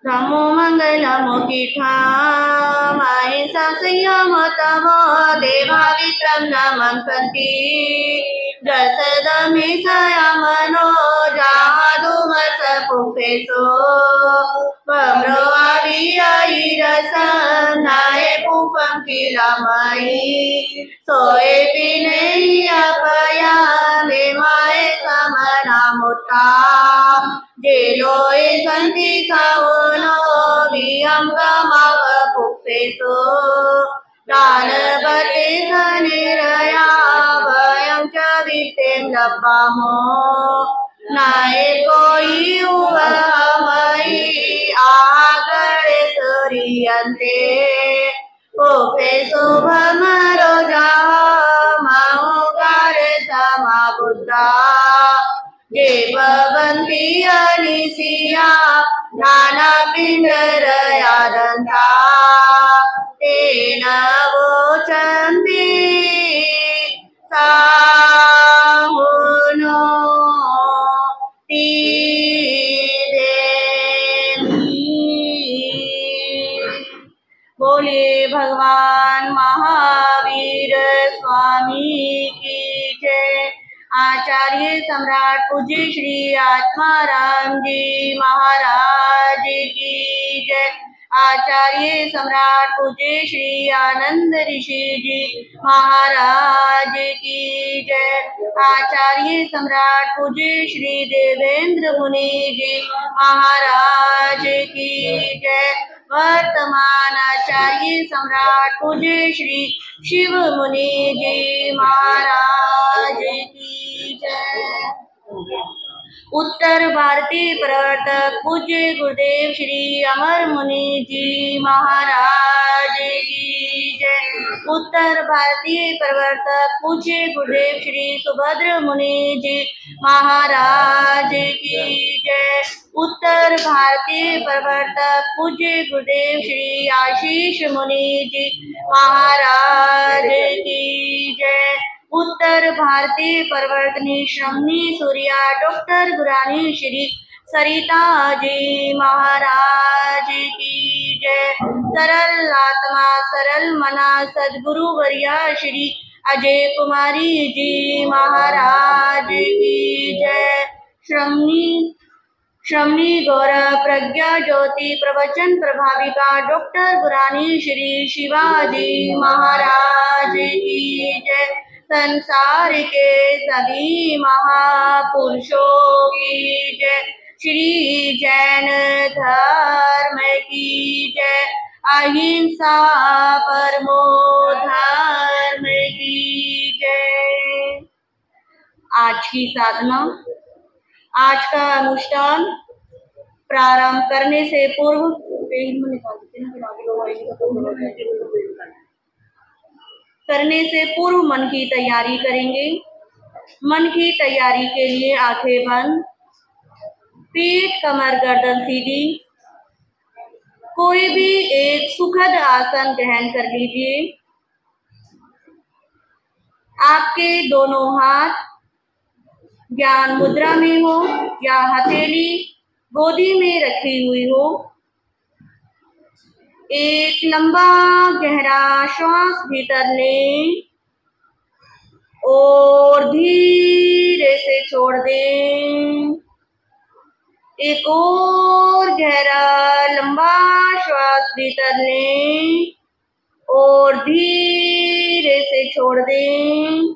नमो मंगलमुखिठा महिषा संयम तव देवावित्रं नमं सन्ति दशदमि सयमनो जादुमस पुफेसो वम्रो आवियैरसं नाय पुफं किलमयि सोए पिने अपया मे माए समनामुता जेलोए सन्ति सवनो वियं गमाव पुफेसो दानवते सनिरया वयं च वित्तें लब्धामो नाये कोई उवमयि आगरे सूर्यन्ते पुफेसो भमरो जामाउगारे समाबुद्धा ये भवन्ति अनिसिया नानापिण्डरया दन्ता तेन वोचन्ति साहुनो बोले भगवान महावीर स्वामी की जय। आचार्य सम्राट पूज्य श्री आत्माराम जी महाराज की जय। आचार्य सम्राट पूज्य श्री आनंद ऋषि जी महाराज की जय। आचार्य सम्राट पूज्य श्री देवेंद्र मुनि जी महाराज की जय। वर्तमान आचार्य सम्राट पूज्य श्री शिव मुनि जी महाराज की जय। उत्तर भारतीय प्रवर्तक पूज्य गुरुदेव श्री अमर मुनि जी महाराज की जय। उत्तर भारतीय प्रवर्तक पूज्य गुरुदेव श्री सुभद्र मुनि जी महाराज की जय। उत्तर भारतीय प्रवर्तक पूज्य गुरुदेव श्री आशीष मुनि जी महाराज की जय। उत्तर भारतीय प्रवर्तनी श्रमणी सूर्या डॉक्टर गुरानी श्री सरिता जी महाराज की जय। सरल आत्मा सरल मना सद्गुरु वर्या श्री अजय कुमारी जी महाराज की जय। श्रमणी गौरव प्रज्ञा ज्योति प्रवचन प्रभाविका डॉक्टर गुरानी श्री शिवाजी महाराज की जय। संसार के सभी महापुरुषों की जय। श्री जैन धर्म की जय। अहिंसा परमो धर्म की जय। आज की साधना, आज का अनुष्ठान प्रारंभ करने से पूर्व मन की तैयारी करेंगे। मन की तैयारी के लिए आंखें बंद, पीठ कमर गर्दन सीधी, कोई भी एक सुखद आसन ग्रहण कर लीजिए। आपके दोनों हाथ ज्ञान मुद्रा में हो या हथेली गोदी में रखी हुई हो। एक लंबा गहरा श्वास भीतर लें और धीरे से छोड़ दें। एक और गहरा लंबा श्वास भीतर लें और धीरे से छोड़ दें।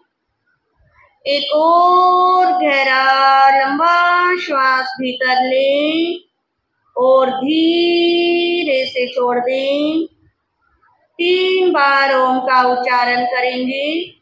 एक और गहरा लंबा श्वास भीतर लें और धीरे से छोड़ दें। 3 बार ओम का उच्चारण करेंगे।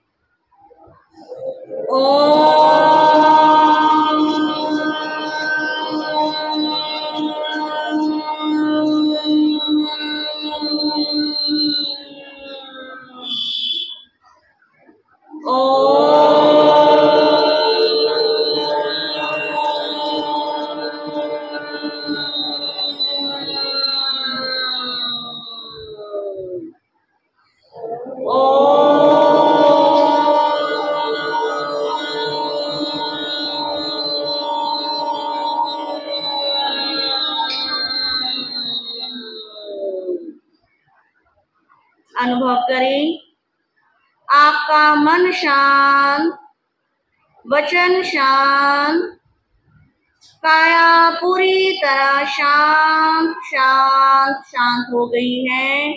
अनुभव करें। आपका मन शांत, वचन शांत, काया पूरी तरह शांत शांत शांत हो गई है।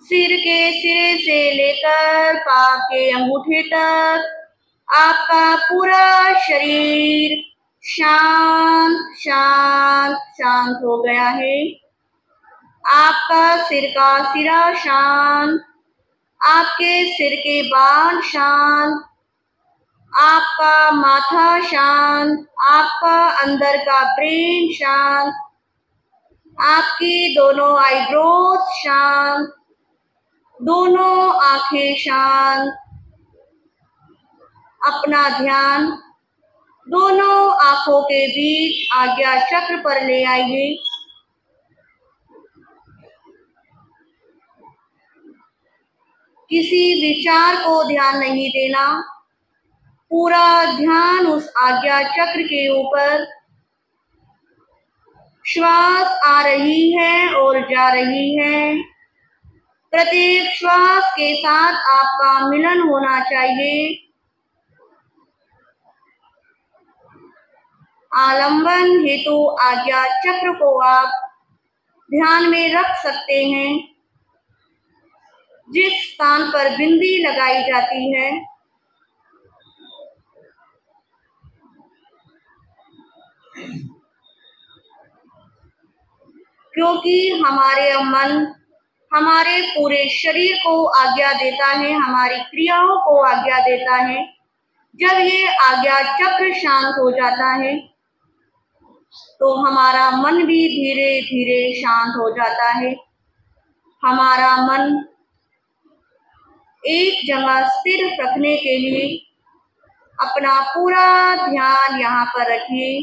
सिर के सिरे से लेकर पाँव के अंगूठे तक आपका पूरा शरीर शांत शांत शांत हो गया है। आपका सिर का सिरा शांत, आपके सिर के बाल शांत, आपका माथा शांत, आपका अंदर का ब्रेन शांत, आपकी दोनों आईब्रोज शांत, दोनों आंखें शांत। अपना ध्यान दोनों आंखों के बीच आज्ञा चक्र पर ले आइए। किसी विचार को ध्यान नहीं देना, पूरा ध्यान उस आज्ञा चक्र के ऊपर। श्वास आ रही है और जा रही है। प्रत्येक श्वास के साथ आपका मिलन होना चाहिए। आलंबन हेतु आज्ञा चक्र को आप ध्यान में रख सकते हैं। जिस स्थान पर बिंदी लगाई जाती है, क्योंकि हमारे मन हमारे पूरे शरीर को आज्ञा देता है, हमारी क्रियाओं को आज्ञा देता है। जब ये आज्ञा चक्र शांत हो जाता है तो हमारा मन भी धीरे धीरे शांत हो जाता है। हमारा मन एक जगह स्थिर रखने के लिए अपना पूरा ध्यान यहाँ पर रखिए।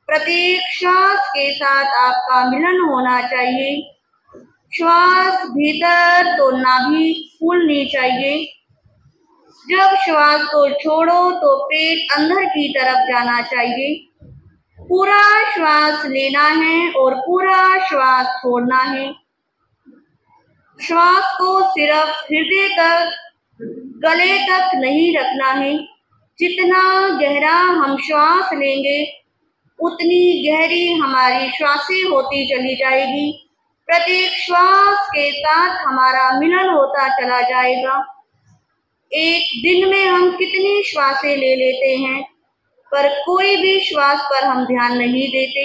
प्रत्येक श्वास के साथ आपका मिलन होना चाहिए। श्वास भीतर तो नाभि फूलनी चाहिए। जब श्वास को छोड़ो तो पेट अंदर की तरफ जाना चाहिए। पूरा श्वास लेना है और पूरा श्वास छोड़ना है। श्वास को सिर्फ हृदय तक, गले तक नहीं रखना है। जितना गहरा हम श्वास लेंगे उतनी गहरी हमारी श्वासें होती चली जाएगी। प्रत्येक श्वास के साथ हमारा मिलन होता चला जाएगा। एक दिन में हम कितनी श्वासें ले लेते हैं, पर कोई भी श्वास पर हम ध्यान नहीं देते।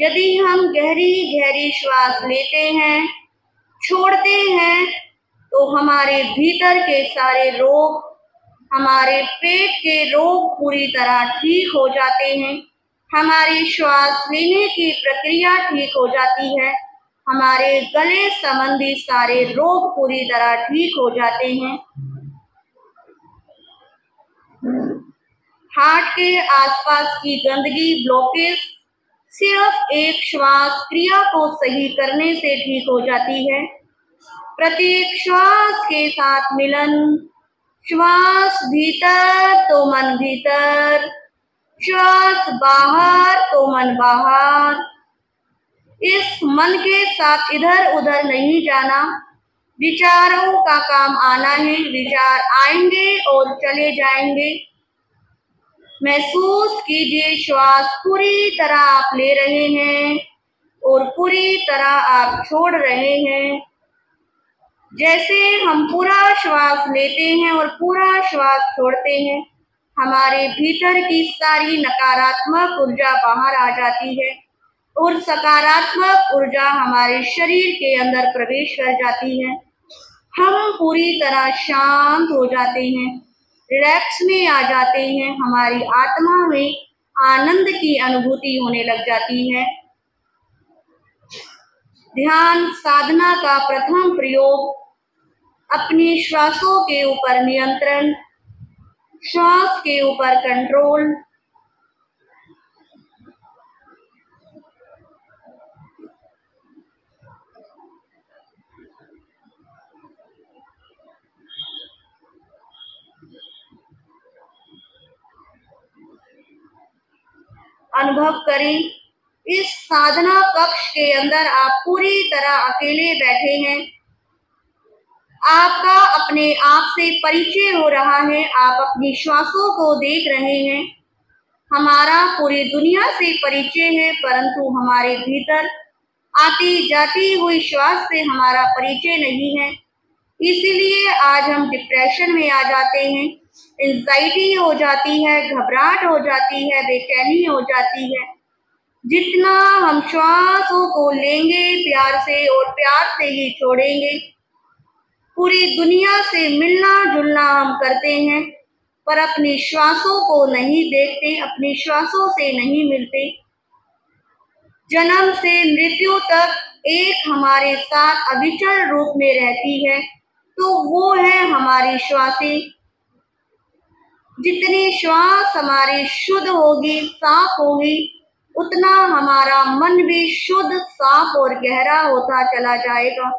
यदि हम गहरी गहरी श्वास लेते हैं, छोड़ते हैं, तो हमारे भीतर के सारे रोग, हमारे पेट के रोग पूरी तरह ठीक हो जाते हैं। हमारी श्वास लेने की प्रक्रिया ठीक हो जाती है। हमारे गले संबंधी सारे रोग पूरी तरह ठीक हो जाते हैं। हार्ट के आसपास की गंदगी, ब्लॉकेज सिर्फ एक श्वास क्रिया को सही करने से ठीक हो जाती है। प्रत्येक श्वास के साथ मिलन। श्वास भीतर तो मन भीतर, श्वास बाहर तो मन बाहर। इस मन के साथ इधर उधर नहीं जाना। विचारों का काम आना है, विचार आएंगे और चले जाएंगे। महसूस कीजिए श्वास पूरी तरह आप ले रहे हैं और पूरी तरह आप छोड़ रहे हैं। जैसे हम पूरा श्वास लेते हैं और पूरा श्वास छोड़ते हैं, हमारे भीतर की सारी नकारात्मक ऊर्जा बाहर आ जाती है और सकारात्मक ऊर्जा हमारे शरीर के अंदर प्रवेश कर जाती है। हम पूरी तरह शांत हो जाते हैं, रिलैक्स में आ जाते हैं। हमारी आत्मा में आनंद की अनुभूति होने लग जाती है। ध्यान साधना का प्रथम प्रयोग अपनी श्वासों के ऊपर नियंत्रण, श्वास के ऊपर कंट्रोल। अनुभव करें इस साधना कक्ष के अंदर आप पूरी तरह अकेले बैठे हैं। आपका अपने आप से परिचय हो रहा है, आप अपनी श्वासों को देख रहे हैं। हमारा पूरी दुनिया से परिचय है, परंतु हमारे भीतर आती जाती हुई श्वास से हमारा परिचय नहीं है। इसीलिए आज हम डिप्रेशन में आ जाते हैं, एंजाइटी हो जाती है, घबराहट हो जाती है, बेचैनी हो जाती है। जितना हम श्वासों को लेंगे प्यार से और प्यार से ही छोड़ेंगे। पूरी दुनिया से मिलना जुलना हम करते हैं, पर अपनी श्वासों को नहीं देखते, अपनी श्वासों से नहीं मिलते। जन्म से मृत्यु तक एक हमारे साथ अविचल रूप में रहती है, तो वो है हमारी श्वासें। जितनी श्वास हमारी शुद्ध होगी, साफ होगी, उतना हमारा मन भी शुद्ध, साफ और गहरा होता चला जाएगा।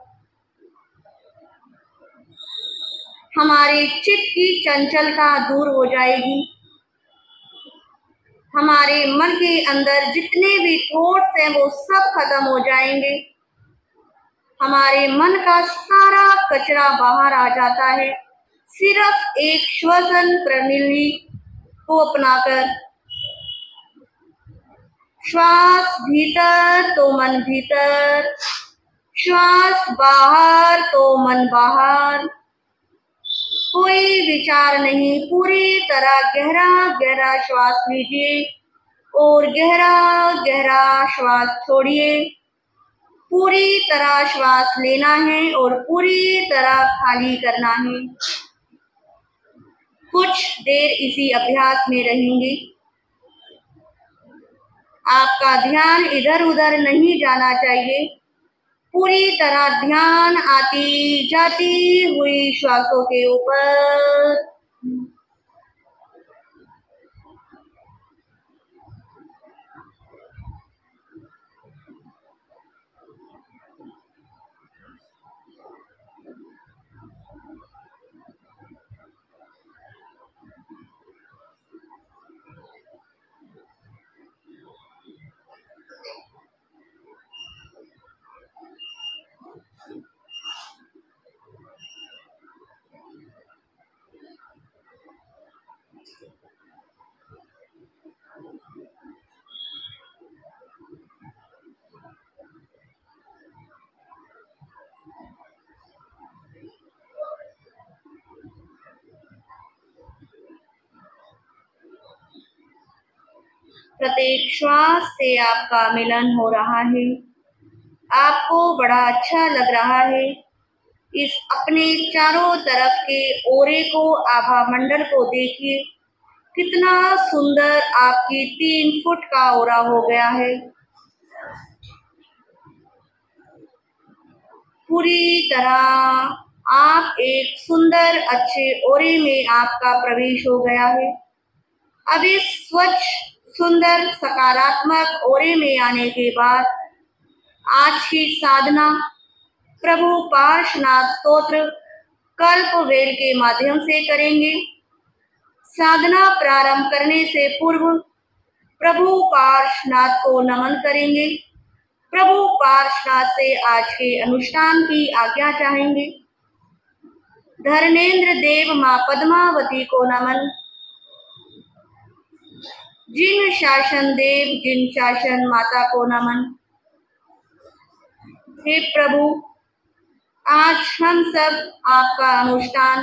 हमारे चित्त की चंचलता दूर हो जाएगी। हमारे मन के अंदर जितने भी थॉट्स हैं वो सब खत्म हो जाएंगे। हमारे मन का सारा कचरा बाहर आ जाता है। सिर्फ एक श्वसन प्रणाली को अपनाकर, श्वास भीतर तो मन भीतर, श्वास बाहर तो मन बाहर, कोई विचार नहीं, पूरी तरह गहरा गहरा श्वास लीजिए और गहरा गहरा श्वास छोड़िए। पूरी तरह श्वास लेना है और पूरी तरह खाली करना है। कुछ देर इसी अभ्यास में रहेंगे। आपका ध्यान इधर उधर नहीं जाना चाहिए। पूरी तरह ध्यान आती जाती हुई श्वासों के ऊपर। प्रत्येक श्वास से आपका मिलन हो रहा है। आपको बड़ा अच्छा लग रहा है। इस अपने चारों तरफ के ओरे को, आभा मंडल को देखिए, कितना सुंदर आपकी 3 फुट का ओरा हो गया है। पूरी तरह आप एक सुंदर अच्छे ओरे में आपका प्रवेश हो गया है। अब इस स्वच्छ सुंदर सकारात्मक ओरे में आने के बाद आज की साधना प्रभु पार्श्वनाथ स्तोत्र कल्पवेल के माध्यम से करेंगे। साधना प्रारंभ करने से पूर्व प्रभु पार्श्वनाथ को नमन करेंगे। प्रभु पार्श्वनाथ से आज के अनुष्ठान की आज्ञा चाहेंगे। धर्मेंद्र देव माँ पद्मावती को नमन। जिन शासन देव, जिन शासन माता को नमन। हे प्रभु, आज हम सब आपका अनुष्ठान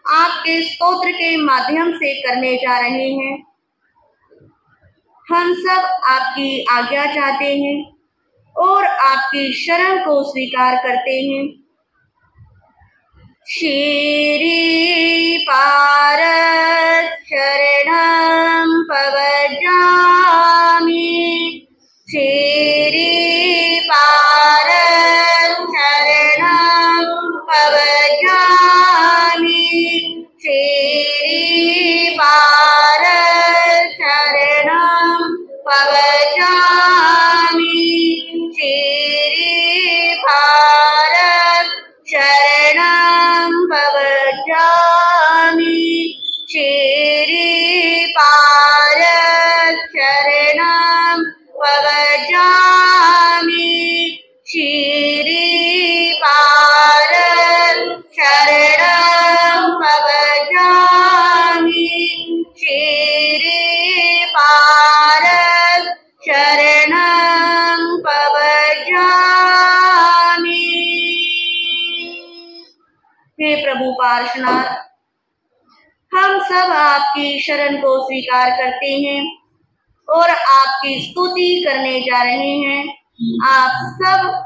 आपके स्तोत्र के माध्यम से करने जा रहे हैं। हम सब आपकी आज्ञा चाहते हैं और आपकी शरण को स्वीकार करते हैं। श्री पारस शरणं पवजामि, श्री पारस शरणं पवजामि, श्री पारस शरणं पवजामि, श्री पारस शरणं पवजामि, श्री गोरखनाथ, हम सब आपकी शरण को स्वीकार करते हैं और आपकी स्तुति करने जा रहे हैं। आप सब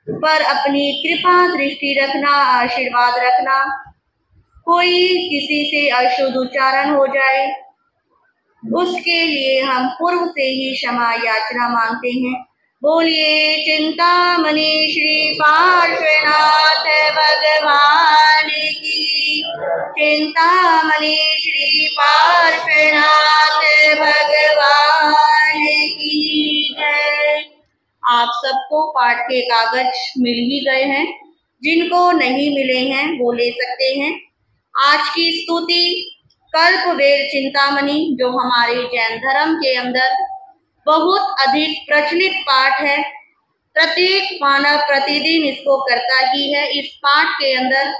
पर अपनी कृपा दृष्टि रखना, आशीर्वाद रखना। कोई किसी से अशुद्ध उच्चारण हो जाए उसके लिए हम पूर्व से ही क्षमा याचना मांगते हैं। बोलिए चिंतामणि श्री पार्श्वनाथ भगवान की, चिंतामणि श्री पार्श्वनाथ भगवान की जय। आप सबको पाठ के कागज मिल ही गए हैं, जिनको नहीं मिले हैं वो ले सकते हैं। आज की स्तुति कल्पवेल चिंतामणि, जो हमारे जैन धर्म के अंदर बहुत अधिक प्रचलित पाठ है, प्रत्येक मानव प्रतिदिन इसको करता ही है। इस पाठ के अंदर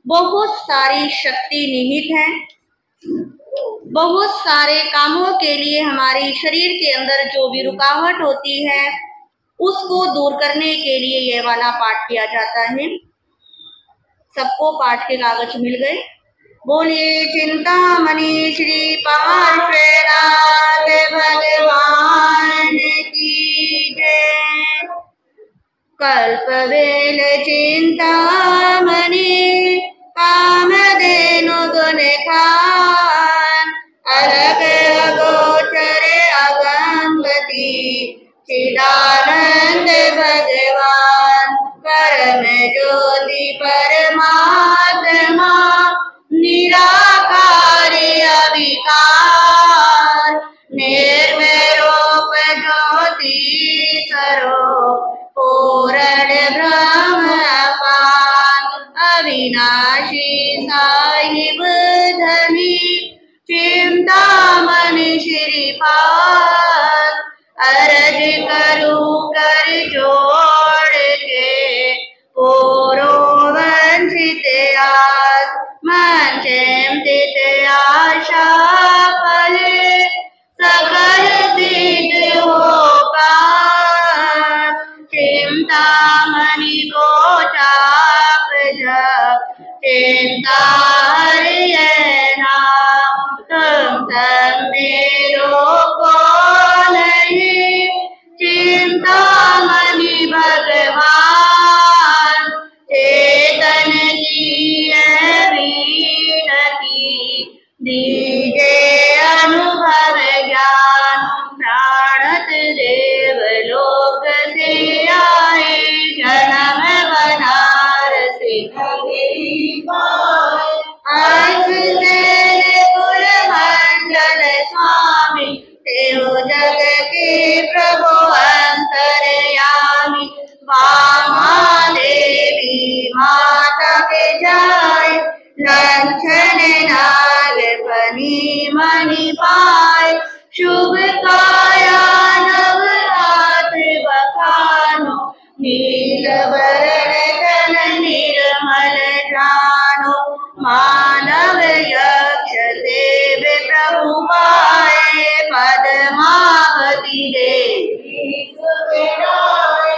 बहुत सारी शक्ति निहित है। बहुत सारे कामों के लिए हमारे शरीर के अंदर जो भी रुकावट होती है उसको दूर करने के लिए ये वाला पाठ किया जाता है। सबको पाठ के कागज मिल गए। बोलिए चिंतामणि श्री पार्श्वनाथ भगवान की जय। कल्पवेल चिंतामणि कामधेनु गुण खान, अलग अगोचर अगंगति चिदानंद भगवान, परम ज्योति परमात्मा निराकार अविकार, निर्विरूप ज्योति स्वरूप पूर्ण ब्रह्म अपार, अविनाशी साहिब धनी चिंतामणि श्रीपाद, अर्ज करूं कर जोड़ के पूरो वंचित आस, मन चिंतित आशा फले सकल सिद्ध होगा, चिंतामणि को चाप जप चिंता हरिये नाम, तुम सब मेरो को नहीं चिंतामणि भगवान, चेतन की विनती दीजे अनुभव ज्ञान, प्राणत देव लोक से आए जन्म बनारस अंश से कुल मंडल स्वामी, तेहो जग के प्रभु अंतरयामी, वामा देवी माता के जाय, लक्षण नाग फनी मणि पाय, शुभ काया नव हाथ बखानो, नील वरण तन निर्मल जानो, मानव यक्ष सेव प्रभु पाए, पद्मावती देवी सुखदाय,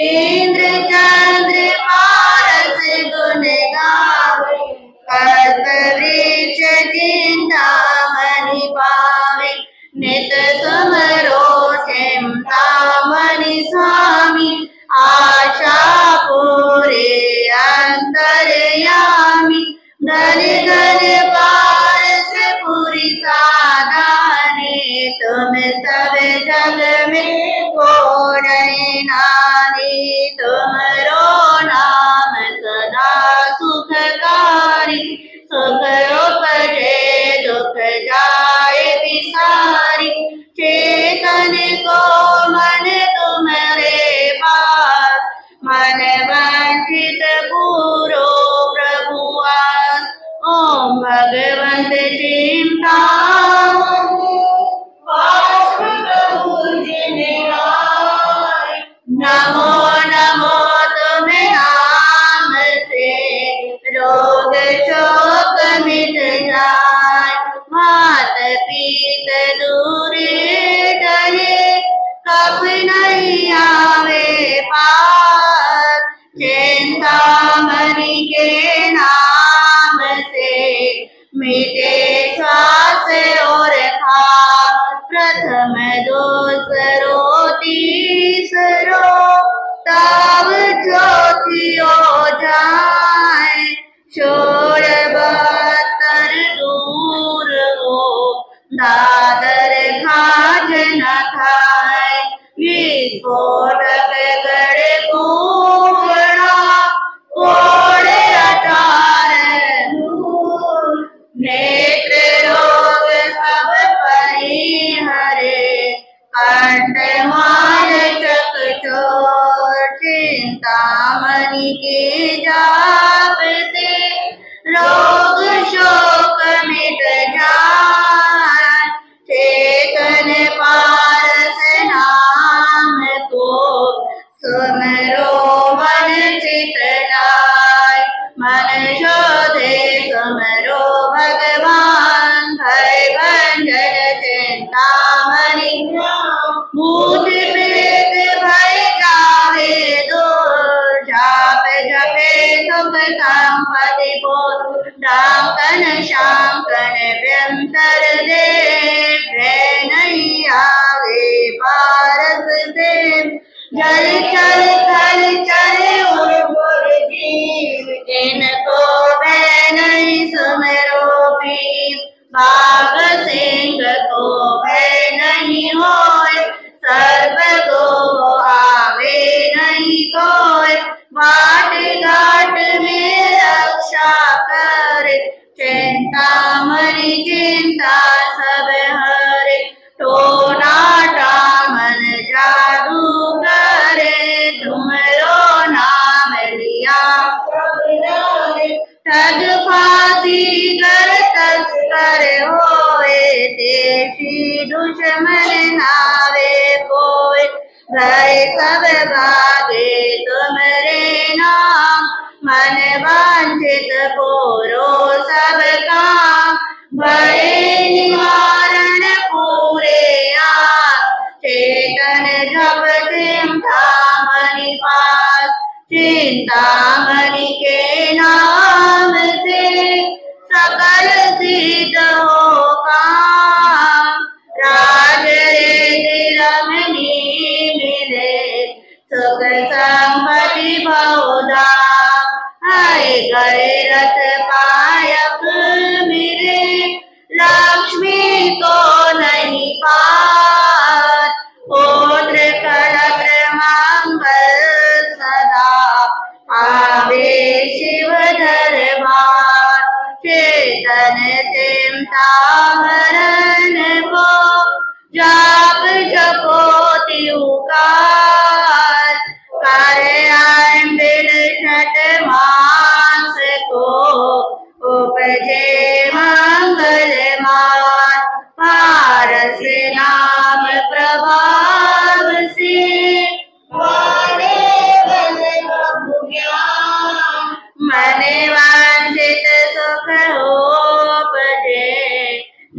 इंद्र चंद्र पारस गुण गावे, कल्पवृक्ष चिंतामणि पावे, नित सुमरो चिंतामणि स्वामी, आशा पूरे अंतरयामी, घर घर पारस पुरी साधाने, तुम सब जग में को नहीं नानी, तुमरो नाम सदा सुखकारी, सुख उपजे दुख जाए विसारी, चेतन को मन तुम्हारे पास, मन वंचित पूरो प्रभुआस, ओम भगवंत चिंतामणि दादर खाज न खाए, विस्फोटक गड़ कूड़ा कोड़े अटार, नेत्र रोग सब परिहरे, कंठमाल चकचोर, चिंतामणि के जाप से रोग शोक मिट जाए, चेतन पारस नाम को सुमरो मन चित लाय, मन शोधे सुमरो भगवान, भय भंजन चिंतामणि, भूत प्रेत भय जावे दूर, जाप जपे सुख संपत्ति बोध, डाकन शांकन व्यंतर दे, भय नहीं आवे पारस से, जल चल थल चले उर्वर जीव, इनको भय नहीं सुमरो भीम, बाघ सिंह को भय नहीं होय, सर्प को आवे नहीं कोय, बाट घाट में रक्षा करे, चिंतामणि चिंता सब हरे, टोना टामन जादू करे, तुमरो नाम लिया सब डरे, ठग फांसी कर तस्कर होए, देशी दुश्मन नावे कोय, भय सब भागे तुमरे नाम, मन वांछित पूरो सब काम, भय निवारण पूरे आप, चेतन जप चिंतामणि पास, चिंतामणि के नाम से सकल सिद्ध हो काम, राज रे रमणी मिले, सुख संपत्ति बहुधा, आए गए रथ पायक मिले, लक्ष्मी को नहीं पात, पुत्र कलत्र मंगल सदा, आवे शिव दरबार, चेतन चिंता हरण को, जाप जपो उकार, करे आए बिन छठ मास को, उपजे मंगल मान, पारस नाम प्रभाव से, मन वांछित सुख उपजे,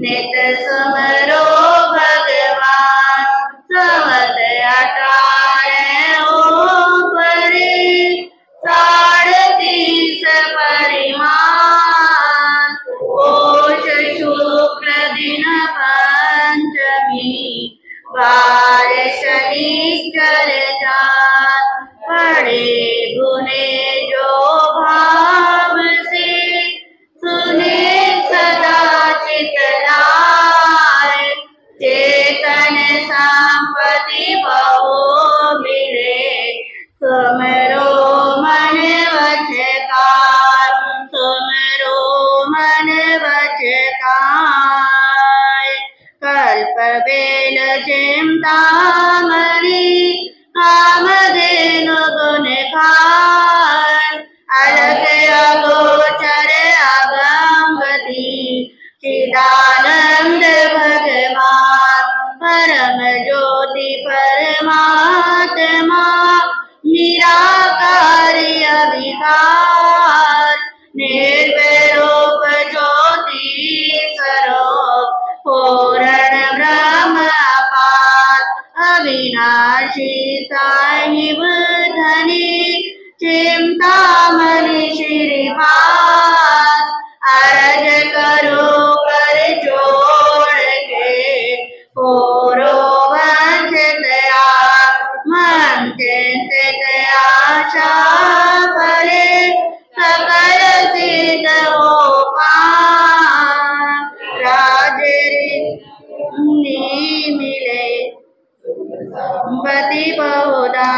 नित सुमरो भगवान, समत 18 ऊपरे, 37 परिमाण, पोष शुक्ल दिन पंचमी, बार शनिश्चर जात, पड़े गुने जो भाव से, सुने सदा चितलाय, चेतन संपत्ति बहु मिले, सुमरो मन वचकार, सुमरो मन वचकार, कल्प बेल चिंतामणि, कामधेनु गुण खान, अलग अगोचर अगंगति, चिदानंद भगवान, परम ज्योति परमात्मा, निराकारी अविकार, निर्विरूप ज्योति स्वरूप, पूर्ण ब्रह्म अपार, अविनाशी साहिब धनी, चिंतामणि श्रीपास, अरज करो कर जोड़ के, पूरो वंचित मन चिंतित आशा परे, सकल सिद्ध हो पार, राज पति बहुधा।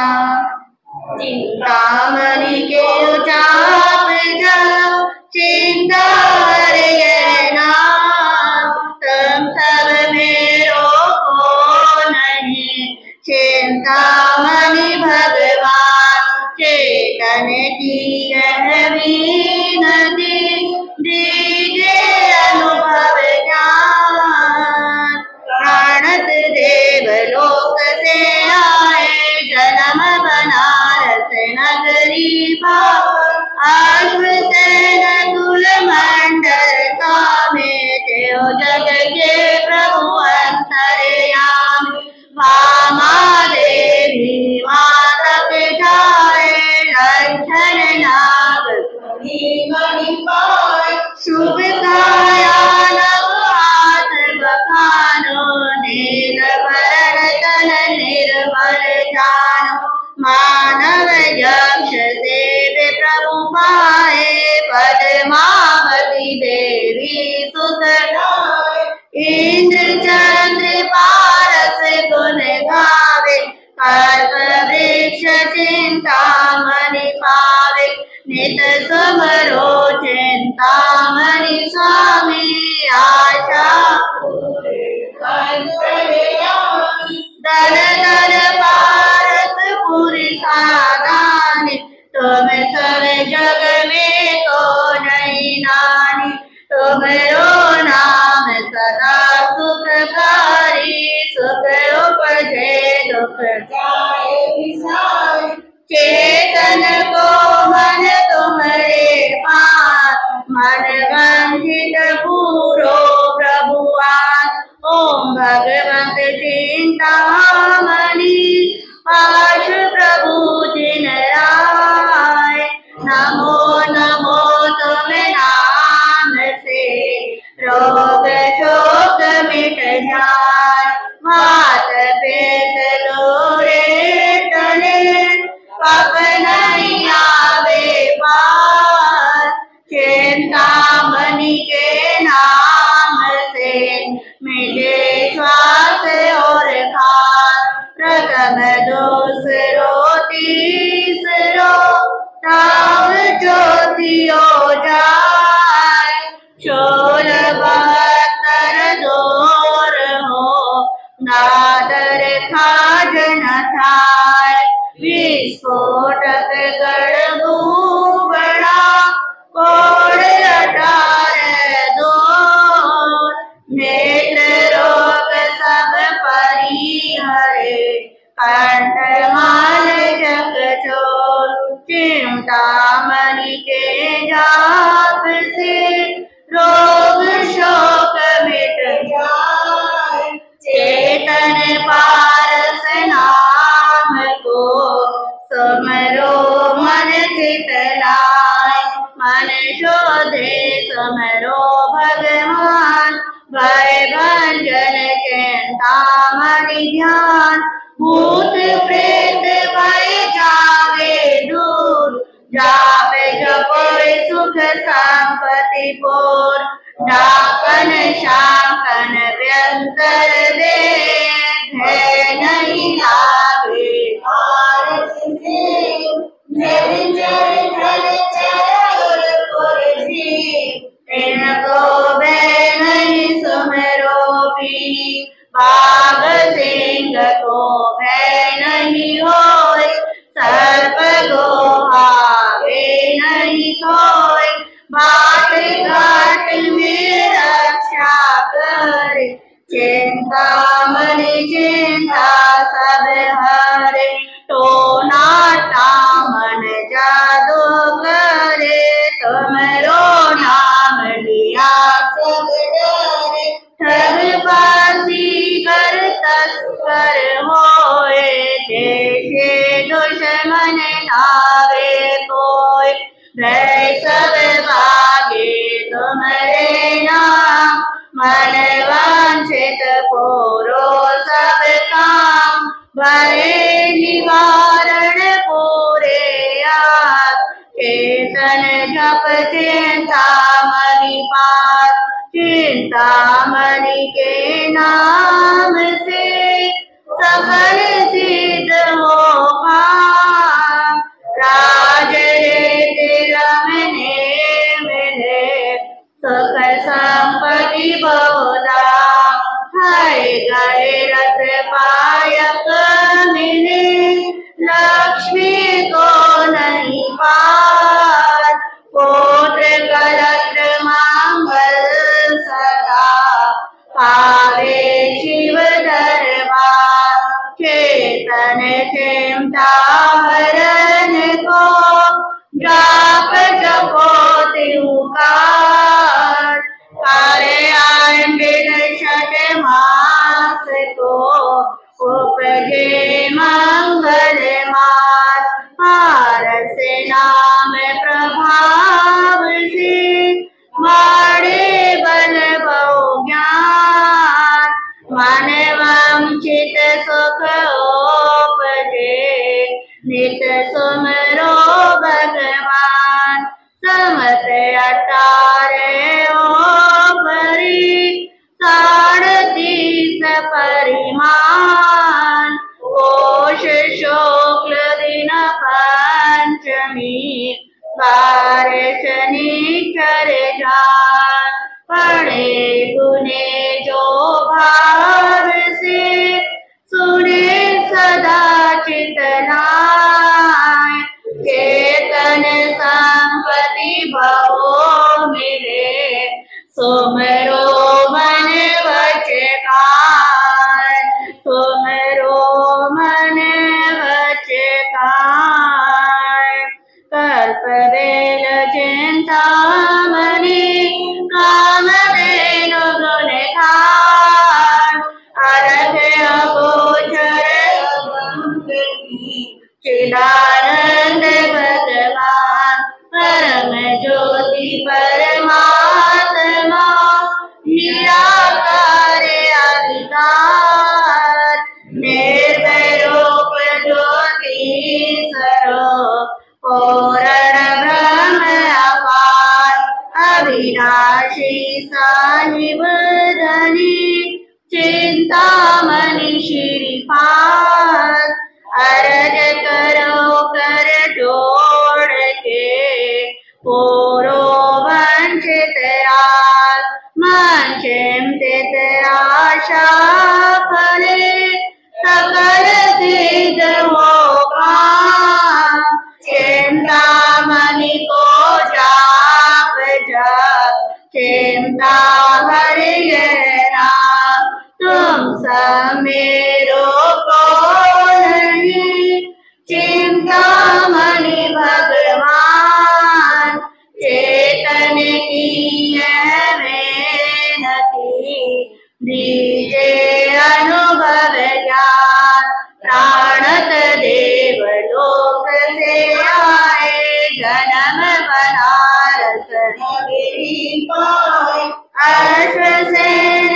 चिंतामणि के उचाप जब चिंता हरिये नाम, तुम सब मेरो को नहीं। चिंतामणि भगवान चेतन की यह विनती, दीजिए अनुभव ज्ञान। प्राणत देवलोक से आए जन्म बनारस नगरी पार, अश्वसेन कुल मंडल समेत हो जग के प्रभु अंतर्यामी। वामा देवी माता के जाए लक्षण नाग मणि पाए। शुभ काया नव हाथ बखानो, नील वरण तन निर्मल जानो। मानव यक्ष से प्रभु पाए, पद्मावती देवी सुख गाए। इंद्र चंद्र पारस गुण गावे, कल्प वृक्ष चिंतामणि पावे। नित सुमरो चिंतामणि स्वामी, आशा दल दल पारस पुरी सादानी। तुम सब जग में को नहीं नानी, तुम्हारो नाम सदा सुखकारी। सुख उपजे दुख जाए विसार, चेतन को मन तुम्हारे पास। मन वंचित पूरो प्रभुआन, ओम भगवत चिंतामणि पाश प्रभु जिन राय। नमो नमो तुम नाम से रोग शोक मिट जाए। मात पेट लोरे तले पाप नहीं आवे पास। चिंतामणि के नाम से मिले श्वास और खास। प्रथम दूसरो तीसरो तब चौथियो जाए। शोर बहत्तर दौर हो, नादर खाज न थाय। विस्फोटक गड़बू बड़ा, कोड़ अटार दो। नेत्र रोग सब परिहरे, कंठ माल जग चोर। चिंतामणि के जाप से रोग शोक मिट जाए। चेतन पारस नाम को सुमरो मन चित लाए। मन शोधे सुमरो भगवान, भय भंजन चिंतामणि ध्यान। भूत प्रेत भय जावे दूर, जावे जपय सुख संपत्ति पूर। डाकन शाकन व्यंतर दे, भय नहीं लागे पारस से। जय जय धन चर पुरसी, इनको भय नहीं सुमरो भी। बाघ सिंह को भय नहीं होय, सर्प गोहावे नहीं कोय। बाट घाट में रक्षा करे, चिंतामणि चिंता सब हरे। टोना टामन जादू करे, तुमरो नाम लिया सब डरे। ठग बाजी कर तस्कर होए, देशे दुश्मन नावे कोय। भय सब भागे तुम्हारे नाम, मन वांछित पूरो सब काम। भय निवारण पूरे आप, चेतन जप चिंतामणि पास। चिंतामणि के नाम से सकल सिद्ध हाय गए रथ पायक मिले, लक्ष्मी को नहीं पार। पुत्र कलत्र मांगल सदा, पावे शिव दरबार। चेतन चिंता हरण को, जाप जपो तिहुकार। करे आंबिन शत मास को, उपजे मंगल मास। पारस नाम प्रभाव से, मारे बल बहु ज्ञान। मन वंचित सुख उपजे, नित सुमरो भगवान। समत अटारे ओपरी, 37 परिमाण। पोष शुक्ल दिन पंचमी, बार शनिचर जान। पढ़े गुने जो भाव से, सुने सदा चितनाय। चेतन संपत्ति बहु मिले, सुमरो मन वचकार। सुमरो मन वचकार। कल्प बेल चिंतामणि, कामधेनु गुणखान। अर्घ्य गोचर चिदानंद भगवान। परम ज्योति परमात्मा, निराकार अवतार। निर्विरूप ज्योति स्वरूप, पूर्ण ब्रह्म अपार। अविनाशी साहिब धनी, चिंतामणि श्रीपास। अर्ज करो कर जोड़ के, पूरो वंचित राज। मन चिंतित आशा फले, सकल सिद्ध हो काम। चिंतामणि को जाप जप, चिंता हरिय नाम। तुम समेरो को नहीं, चिंतामणि भगवान। चेतन की यह मेहनती, दीजे अनुभव ज्ञान। प्राणत देव लोक से आए, जन्म बनारस नगरी पाए। अश्वसेन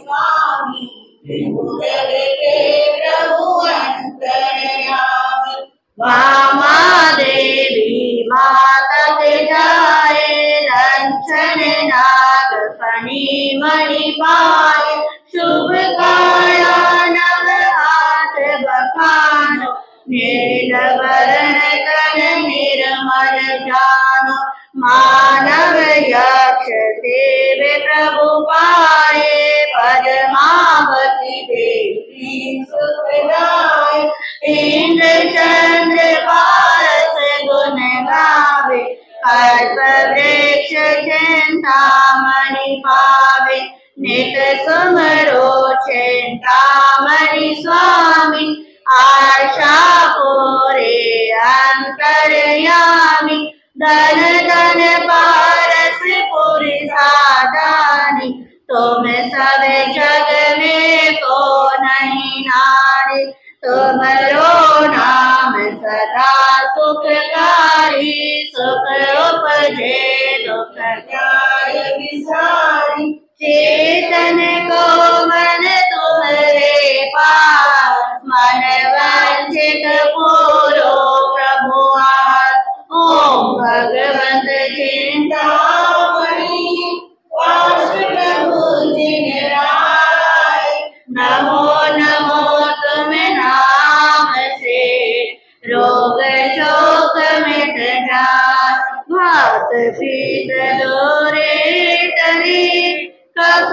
स्वामी, जग के प्रभु अंतर्यामी। वामा देवी माता के जाए, लंचन नाग फणी मणि पाए। शुभ काया नव हाथ बखानो, नील वरण तन निर्मल जानो। मानव यक्ष सेवे प्रभु पाए, पद्मावती देवी सुखदाय। इंद्र चंद्र पारस गुण गावे, कल्प वृक्ष चिंतामणि पावे। नित सुमरो चिंतामणि स्वामी, आशा पूरे अंतर्यामी। धन धन पारस पुरी साधानी, तुम सब जग में को नहीं नारी। तुमरो नाम सदा सुखकारी, सुख उपजे दुख जाय विसारी। चेतन को मन तुम्हारे पास, मन वंचित पूरो प्रभु आस। ओम भगवत चिंतामणि, वास प्रभु जिन राय। नमो नमो तुम नाम से, रोग शोक मिट जाय। भात पीत दोरे तरी, कफ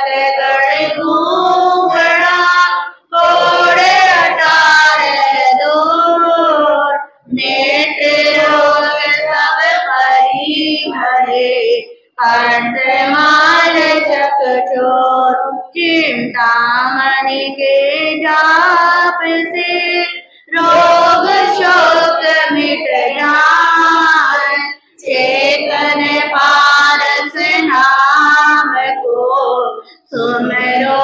गण घूमड़ा कोड़े अटारे दूर नेत्र रोग सब परी भरे कंठ माल चकचोर चिंतामणि के जाप से रोग शोक मिट जाए चेतन पारस नाम को सुमरो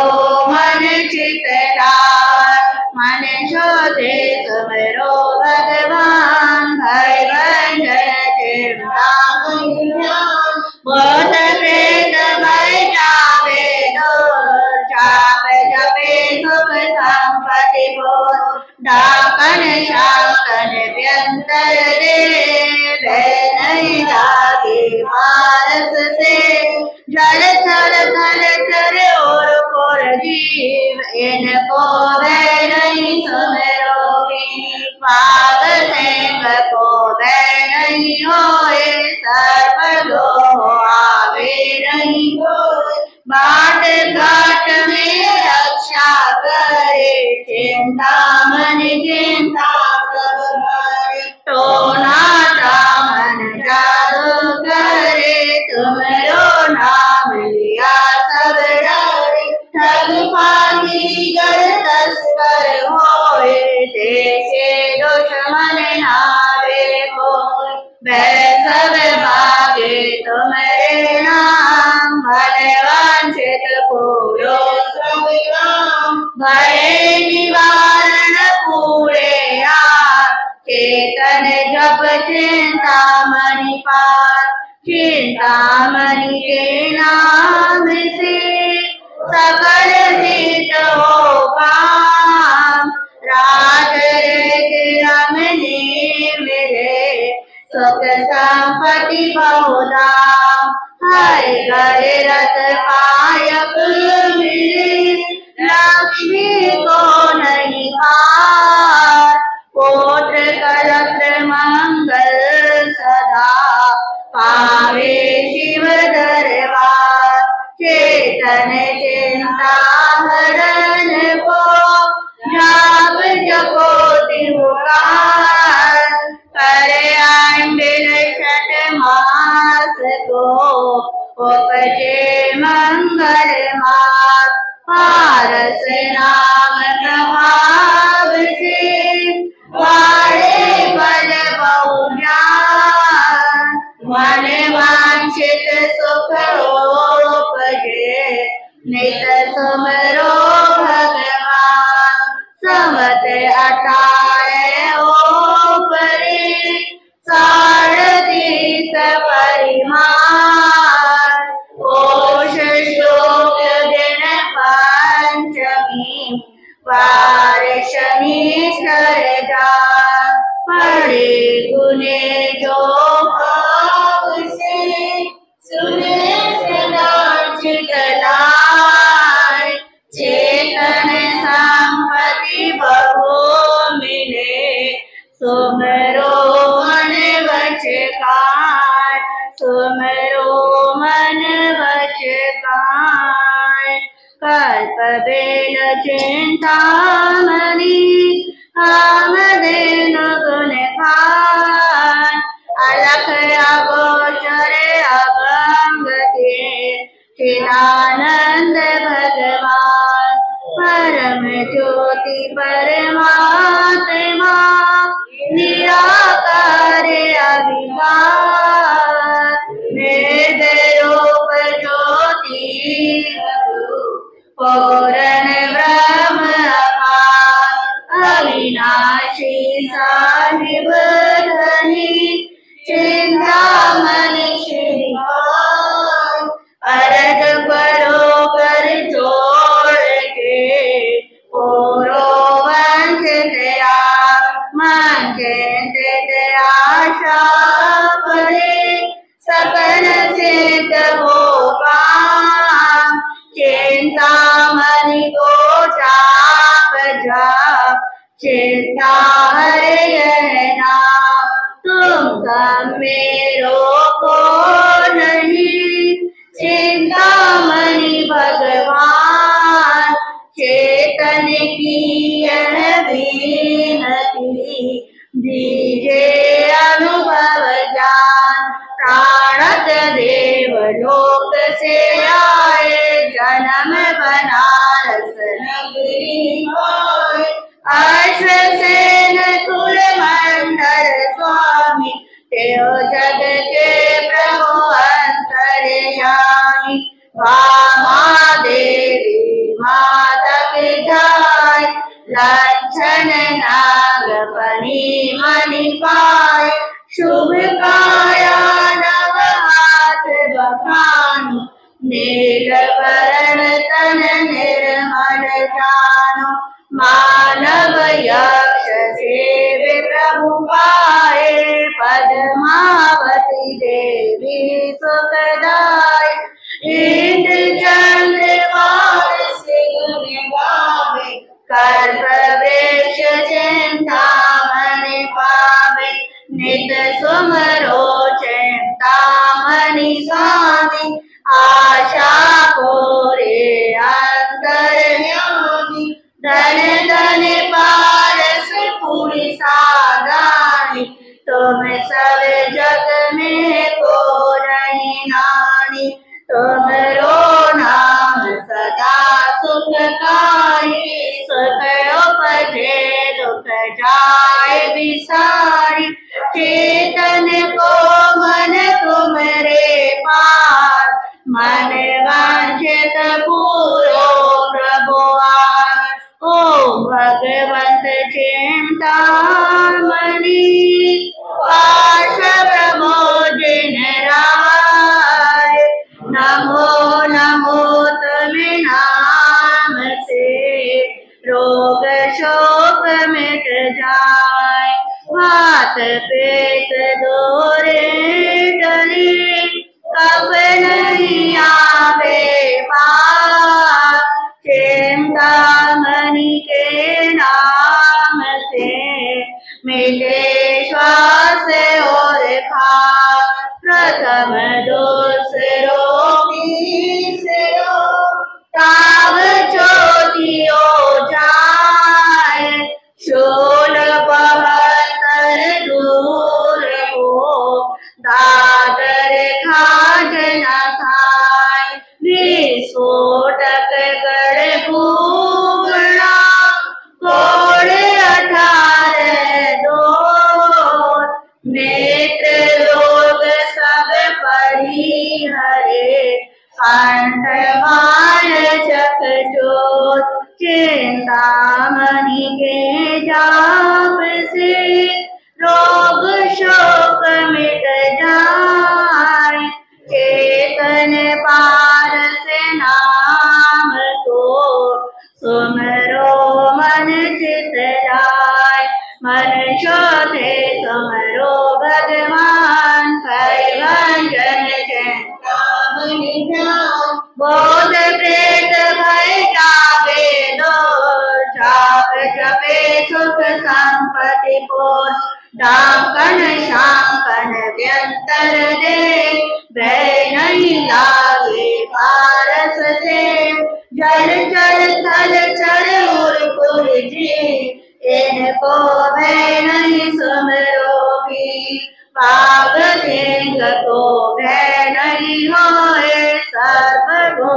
मन चित लाय मन शोधे सुमरो भगवान भय भंजन चिंता बहुत प्रेत भय जावे दूर चाप जपे सुख संपत्ति बोध डाकन शाकन व्यंतर दे नहीं लागे पारस से जल थल थल चर और कोर जीव इनको वह नहीं सुमरोगी पाग सिंह को वह नहीं होए सर्प गो आवे नहीं होए बाट घाट में रक्षा करे चिंतामणि चिंता सब भरे टोना मन जादू करे तुमरो नाम लिया सब डरे ठग फांसी गढ़ तस्कर होए देखे दुश्मन नावे हो वह सब भागे तुम्हारे नाम भले वांछित पूरो सब काम भय निवारण पूरे यार चेतन जप चिंतामणि पार चिंतामणि के नाम से सकल सिद्ध हो काम राज रमने मिले सुख संपत्ति बहुधा हर घर रथ पायक मिले लक्ष्मी को नहीं पार पुत्र कलत्र मंगल सदा पावे शिव दरबार चेतन चिंता हरण को जाप जपो तिहुकार करे आंबिल छठ मास को उपजे मंगल मास पारस नाम प्रभाव से वाड़े बल बहुजान मन वांछित सुख उपजे नित सुमरो भगवान समत अटाए ओपरे सारथी सपरिमाण कोश श्लोक दिन पंचमी वार शनिश्चर जान पढ़े गुने जो भाव से सुने सदा चितलाय चेतन संपत्ति बहु मिले सुमरो मन वचकार सुमरो मन वचकार कल्प बेल चिंतामणि कामधेन गुण खान अलख अगोचर अभंग के चिदानंद भगवान परम ज्योति परमात्मा निराकार अभिमान निर्विरूप ज्योति पूर्ण ब्रह्म अपार अविनाशी साहिब धनी चिंतामणि श्रीमान अरज करो कर जोड़ के पूरो वंचित आशा परे सकल सिद्ध हो काम चिंतामणि को जाप जाप चिंता हरे नाम तुम सब मेरो को नहीं चिंतामणि भगवान बनारस नगरी होय। अश्वसेन कुल मंडल स्वामी तेओ जग के प्रभु अंतर्यामी। वामा देवी माता के जाय लक्षण नाग फणी मणि पाय। शुभ काया नव हाथ बखानु नील वरण तन निर्मल जानो। मानव यक्ष सेवे प्रभु पाए पद्मावती देवी सुखदाय। इंद्र चंद्र वारसी गुण गावे कल्प वृक्ष चिंतामणि पावे। नित सुमरो चिंतामणि स्वामी आशा पूरे अंतर्यामी। धन धन पारस पूरी साधानी तुम सब जग में को नहीं नानी। तुमरो नाम सदा सुखकारी सुख उपजे दुख जाय विसारी। चेतन को मन तुमरे पास मन वांछित पूरो प्रभु आस। ओम भगवत चिंतामणि पार्श्व भोजन राय। नमो नमो तुम नाम से रोग शोक मिट जाए। हाथ पेट दोरे डले कब नहीं आवे पार। चिंतामणि के नाम से मिले श्वास और खास। प्रथम दूसरो तीसरो ताव चौथियो जाए। शूल बहत्तर दूर हो दादर खाज न खाए। विस्फोटक गढ़ पूर्णा कोड़ 18 दो। नेत्र रोग सब परिहरे अंतर्वाण चकचोर। चिंतामणि के जाप से रोग शोक मिट जाए। चेतन पारस नाम को सुमरो मन चित जाय। मन शोधे तुमरो भगवान भयभंजन चिंतामणि ध्यान। बोध प्रेत भय जावे दूर जाप जपे सुख संपत्ति पूर। डाकन शांकन व्यंतर दे भय नहीं लागे पारस से। जल चल थल चढ़ उर्पुर जी इनको भय नहीं सुमरो भी। पाग सिंह को भय नहीं होए सर्व को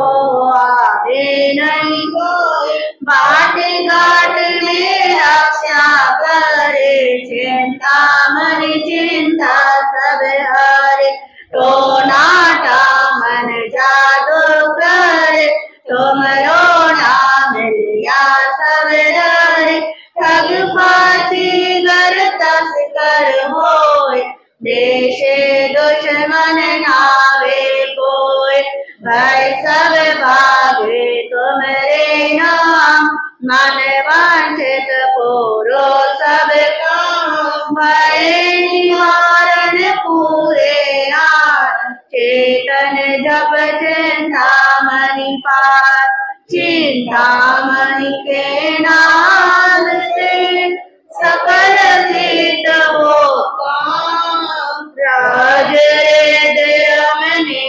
आवे नहीं होए। बाट घाट में रक्षा करे चिंतामणि चिंता सब हरे। टोनाटा मन जादू करे तुमरो नाम लिया सब डरे। ठग फांसी गर तस्कर होए देशे दुश्मन नावे कोय। भय सब भागे तुमरे नाम मन वांछित पूरो सब काम। भय निवारण पूरे आन चेतन जप चिंतामणि पास। चिंतामणि के नाम से सकल सिद्ध हो काम। राज रमने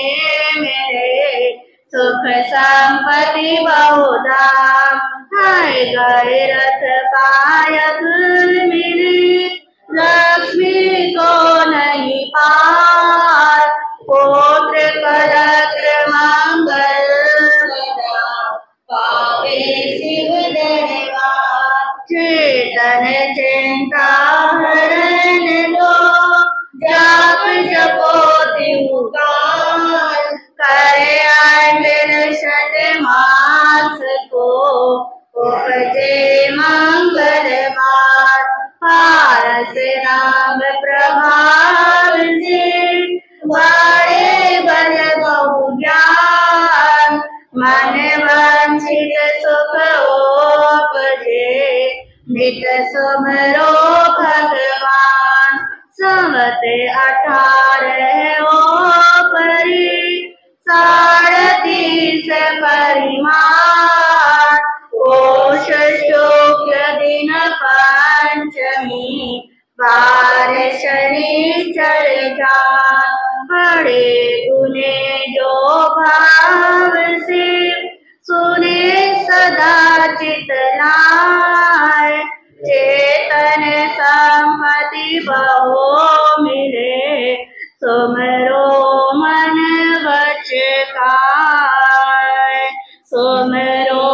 मेरे सुख संपत्ति बहुधाम। हाय गए रथ पायक मिले लक्ष्मी को नहीं पार। पुत्र कलत्र मंगल शिव धन्यवाद। चेतन चिंता हरण लो, जाप जपो त्रिकाल, करे अंडर शत मास को, उपजे मंगल बार। पारस राम प्रभाव से, बड़े बल बहु ज्ञान, मन वांछित सुख उपजे, नित सुमरो भगवान। संवत 18 परी, 37 परिमाण, पौष शुक्ल दिन पंचमी, बार शनिचर जान। पढ़े उन्हें जो भाव से, सुने सदा चित लाए, चेतन संपत्ति बहु मिले, सुमरो मन वच काय, सुमरो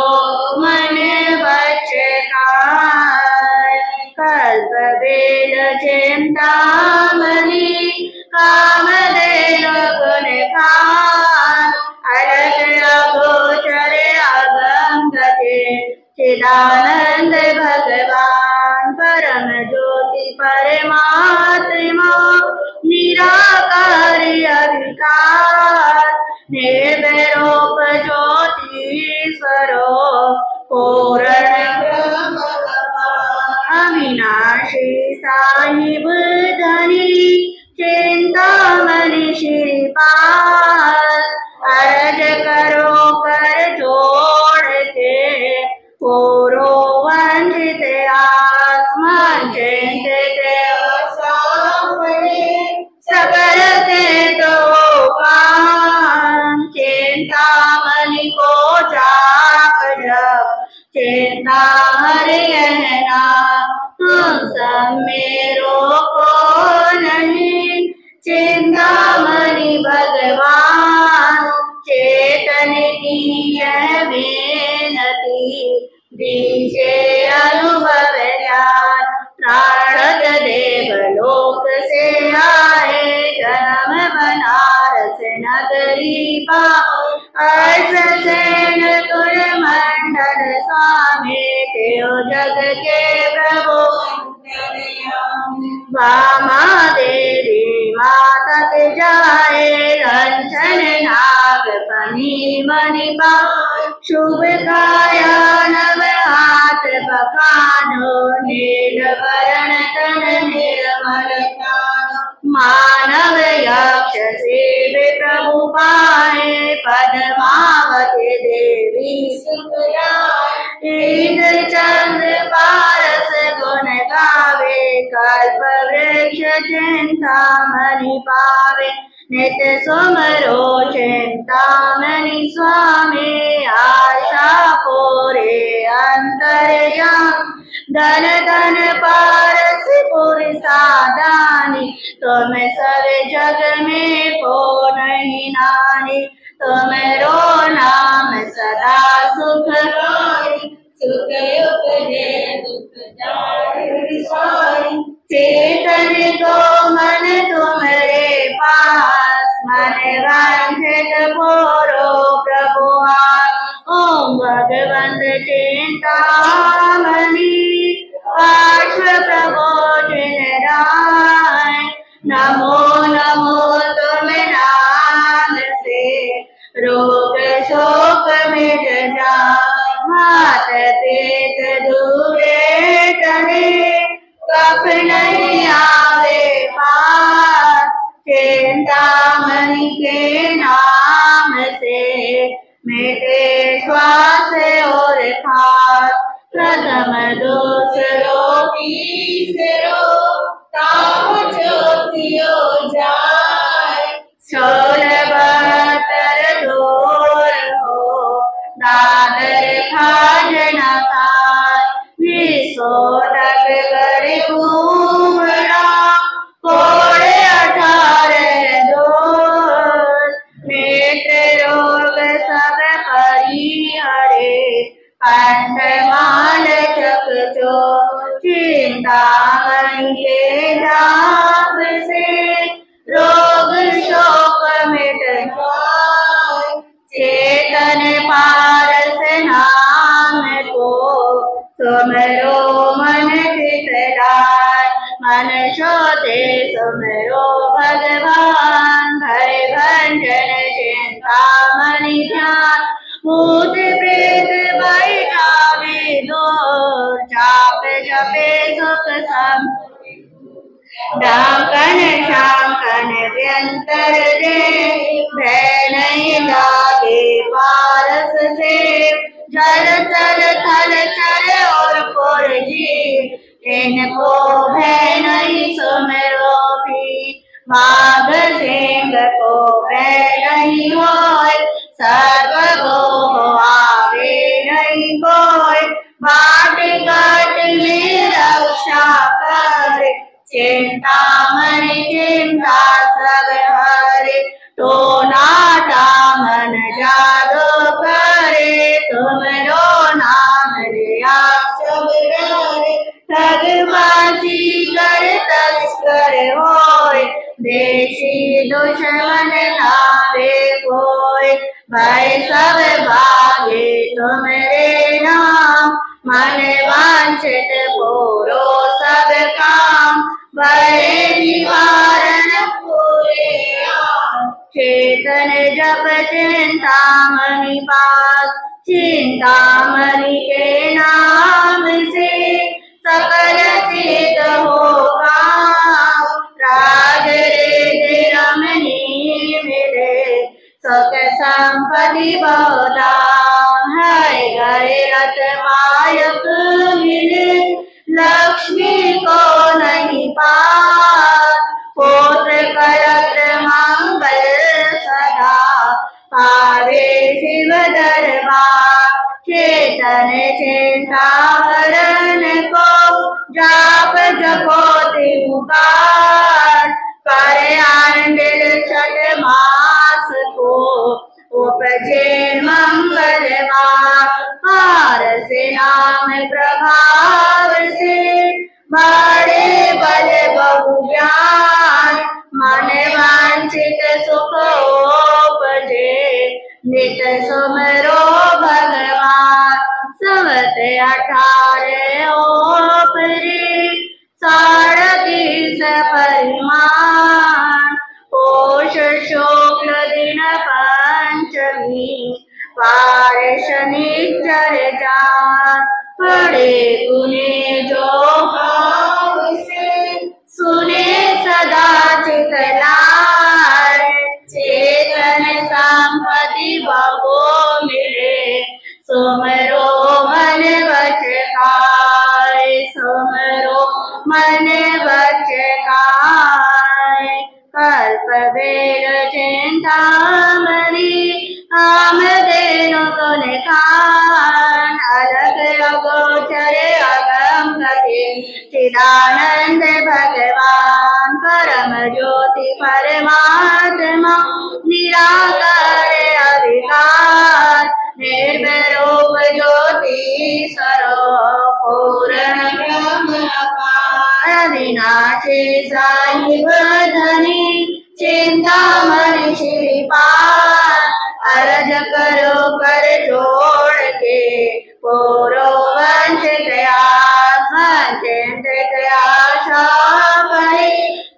मन वच काय। कल्प बेल चिंतामणि, कामधेनु गुण खान, अलग अगोचर अगम गति, चिदानंद भगवान। परम ज्योति परमात्मा, निराकारी अविकार, निर्विरूप ज्योतिश्वरो, पूर्ण ब्रह्म अविनाशी साहिब धनी, चिंतामणि श्रीपाल। अर्ज करो कर जोड़ के, पूरो वंचित आसमान चिंतित सकल से तो पान। चिंतामणि को जाप जप, चिंता हरियना, तुम सब में रोको नहीं, चिंतामणि भगवान। चेतन की यह बेनती, दीजिए अनुभव ज्ञान। प्राणद देवलोक से आए, जन्म बनारस नगरी पाओ, अर्षसेन तुर मंडल स्वामी, तेओ जग के प्रभु वामा देवी माता के जाए, रंजन नाग फनी मणि पाओ, शुभ काया नव हाथ बखानो, नील वरण तन निर्मल ज्ञान। मानव यक्ष सेवे प्रभु पाए, पद्मावती देवी सुखदाय। इंद्र चंद्र पारस गुण गावे, कल्प वृक्ष चिंतामणि पावे, नित सुमरो चिंतामणि स्वामी। आशा पूरे अंतर्यामी, धन धन पारस पुर सादानी, तुम सब जग में को नहीं नानी। तुमरो नाम सदा सुखदाई, सुख उपजे दुख जाय। चेतन को मन तुम्हारे पास, मन वांछित पूरो प्रभु आस। ओम भगवंत चिंतामणि, पार्श्व प्रबोधिन राय। नमो नमो तुम नाम से, रोग शोक मिट जाए। मात पेट दूरे टले, कफ नहीं आवे पास। चिंतामणि के नाम से, मिटे श्वास और खास। प्रथम दूसरो तीसरो, ताप ज्योतियो जाय। 16 दूर हो, दादर खाजना खाय। विस्फोटक कर घूमना, कोड़े 18 दूर। नेत्र रोग सब परिहरे, कंठमाल चकचो चिंतामणि के जाप से रोग शोक मिट जाए। चेतन पारस नाम को सुमरो मन चित लाय। मन शोधे सुमरो भगवान भय भंजन चिंतामणि ध्यान। भूत प्रेत भय जावे दूर जाप जपे सुख सम। डाकन शाकन व्यंतर दे भय नहीं लागे पारस से। जल तल थल चल और पुर जी इनको भय नहीं सुमरो भी। बाघ सिंह को भय नहीं होय सर्व को आवे नहीं कोय। बाट घाट में रक्षा कर चिंतामणि चिंता सब हरे। तो नाटा मन जादो करे तुमरो नाम लिया सब रे। ठगबाजी कर तस्कर होय देशी दुश्मन नावे कोय। भय सब भागे तुमरे नाम मन वांछित पूरो सब काम। भय निवारण पूरे चेतन जप चिंतामणि पास। चिंतामणि के नाम से सकल सिद्ध होगा। राज रिद्धि रमणी मिले सुख संपत्ति बहुधा। है गए रथ मायक मिले लक्ष्मी को नहीं पार। पुत्र करत मंगल सदा पावे शिव दरबार। चेतन चिंता हरण को जाप जपोति पुकार। करे आनंद छठ मास को उपजे मंगलवार। पारस नाम प्रभाव से बड़े बल बहु ज्ञान। मन वांछित सुख उपजे नित सुमरो भगवान। सवत 18 ओपरी 37 परिमाण। पोष शुक्ल दिन पंचमी पार शनिचर जान। पड़े गुने जो भाव से सुने सदा चित लाय। चेतन संपत्ति बहु मिले सुमरो मन वच काय। सुमरो मन वच काय। कल्प वेग चिंतामणि कामधेनु गुण खान। अलग अगोचर अगम गति चिदानंद भगवान। परम ज्योति परमात्मा निराकार अविकार। निर्विरूप ज्योति स्वरूप पूर्ण ब्रह्म अपार। अविनाशी साहिब धनी चिंतामणि श्रीपाद। अर्ज करो कर जोड़ के पूरो वंचित आस। वंचित आशा परी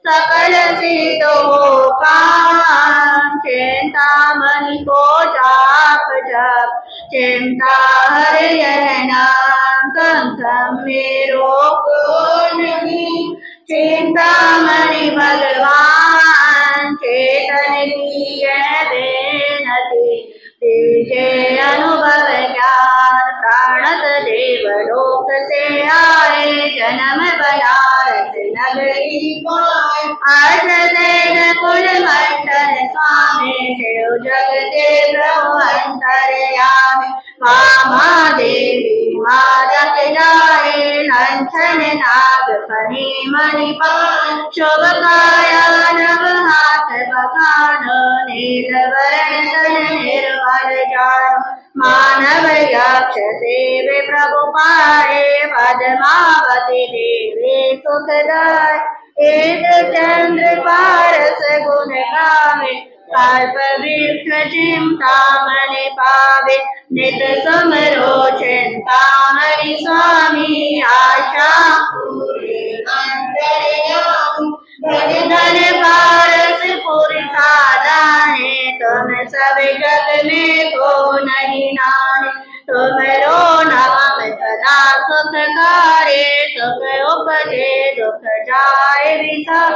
सकल सिद्ध हो काम। चिंतामणि को जाप जप चिंता हर यह नाम। कम सम मेरो को नहीं चिंतामणि भगवान। चेतन की यह बेनती दीजे अनुभव ज्ञान। प्राणत देवलोक से आए जन्म बनारस नगरी पाए। अर्थ से कुल मंडल स्वामी शिव जगते प्रभु अंतर्यामी। मामा देवी मारक जाए लंचन नाग फनी मणिपाल। शुभ काया नव हाथ बखान नील वरण तन निर्मल जान। मानव यक्ष सेवे प्रभु पाए, पद्मावती देवे सुखदाय। एक चंद्र पारस गुण गावे, कल्प वृक्ष चिंतामणि पावे। नित सुमरो चिंतामणि स्वामी, आशा पूरे अंतर्यामी। धन धन पारस पुर साधाने, तुम सब जग में को नहीं नाने। तुमरो नाम सदा सुखकारे, सुख उपजे दुख जाए विसार।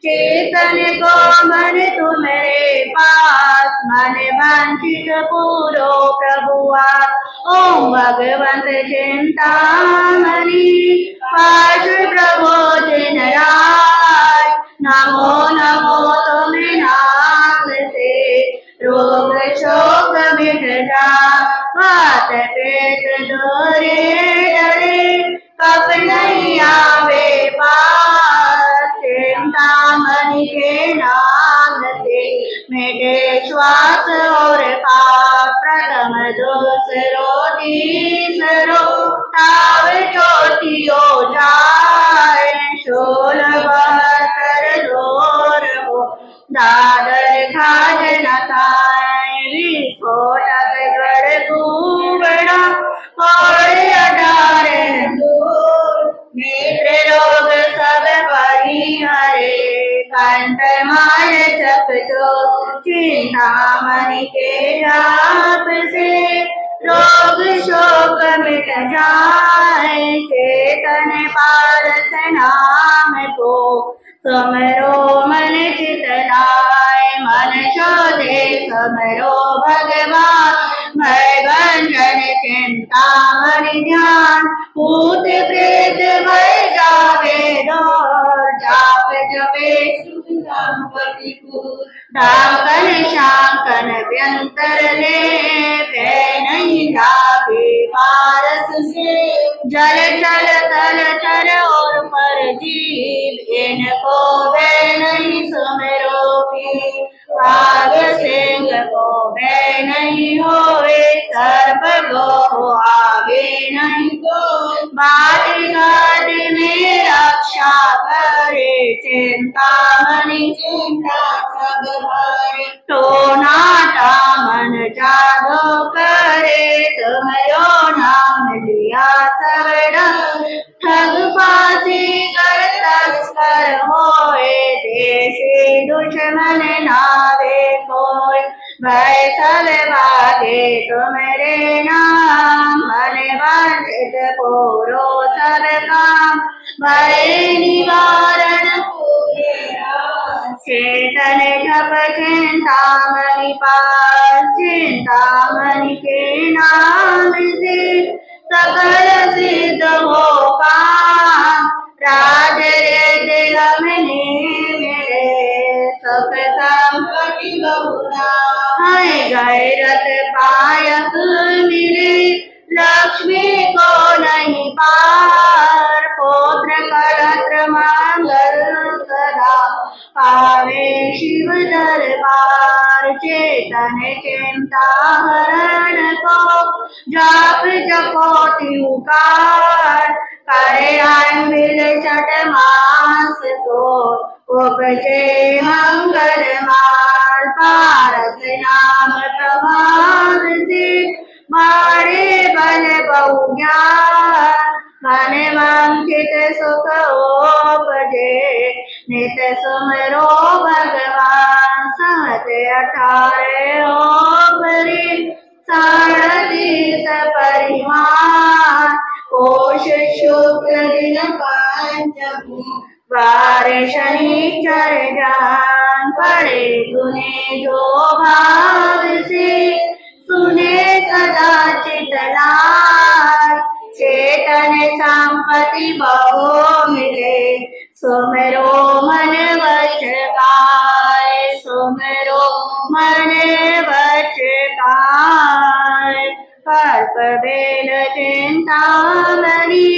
चेतन को मन तुम्हारे पास, मन वांछित पूरो प्रभुआ। ओम भगवंत चिंतामणि, पार्ष प्रबोधिन राय। नमो नमो तुम्हें नाम से, रोग शोक मिट जा। हाथ पेट जोरे डरे, कब नहीं आवे पास। चिंतामणि के नाम से मिटे श्वास और पाप। प्रथम दूसरो तीसरो, ताव चौथियो जाए। 16 बहत्तर जोर हो, दादर खाज न खाए। विस्फोटक गढ़ कुबड़ा, और 18 दूर। नेत्र रोग सब परिहरे, कंठ माय जप जो। चिंतामणि के जाप से, रोग शोक मिट जाए। चेतन पारस नाम को, सुमरो मन चित लाए। मन शोधे सुमरो भगवान, भय भंजन चिंतामणि ध्यान। भूत प्रेत भय जावे दूर, जाप जपे सुख संपत्ति पूर। डाकन शाकन व्यंतर ले, भय नहीं लागे पारस से। जल चल तल चर और पर जीव, इनको भय नहीं सुमरो पीर। बाघ सिंह को भय नहीं होवे, सर्प को आगे नहीं को। बाट घाट में रक्षा करे, चिंतामणि चिंता सब हरे। टोनाटा मन जादो करे, तुम्हारो नाम लिया सब डर। ठग फांसी कर तस्कर होए, देशी दुश्मन नावे कोई। भय सब भागे तुम्हारे नाम, मन वांछित पूरो सब काम। भय निवारण पूरे राम, चेतन जप चिंतामणि पास। चिंतामणि के नाम से, सकल सिद्ध हो काम। राज रे गमने मिले, सुख संपत्ति बहुधा। है गैरत पायक मिले, लक्ष्मी को नहीं पार। पुत्र कलत्र मंगल सदा, पावे शिव दरबार। चेतन चिंता हरण को, जाप जपोति उकार। करे आंबिल छठ मास को, उपजे मंगल माल। पारस नाम प्रभात से, मारे बल बहु ज्ञान। मन वांछित सुख उपजे, नित सुमरो भगवान। सहज 18 ओपरि, 37 परिमाण। कोश शुक्ल दिन पंचमी, वार शनिचर जान। पड़े गुने जो भाव से, सुने सदा चितलाय। चेतन संपत्ति बहु मिले, सुमरो मन वच गाय। सुमरो मन वच गाय। कल्प बेल चिंतामणि,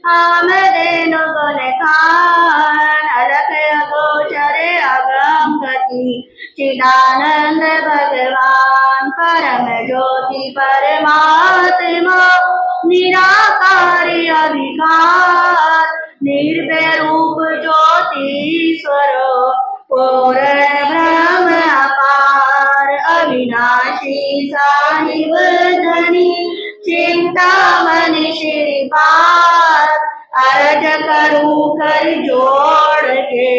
आमदेनु गुण खान। अलख अगोचर अगम गति चिदानंद भगवान परम ज्योति परमात्मा निराकारी अभिकार निर्भय रूप ज्योतिश्वर पूर्ण ब्रह्म अपार अविनाशी साहिब धनी चिंतामणि श्रीपाद अर्ज करूं कर जोड़ के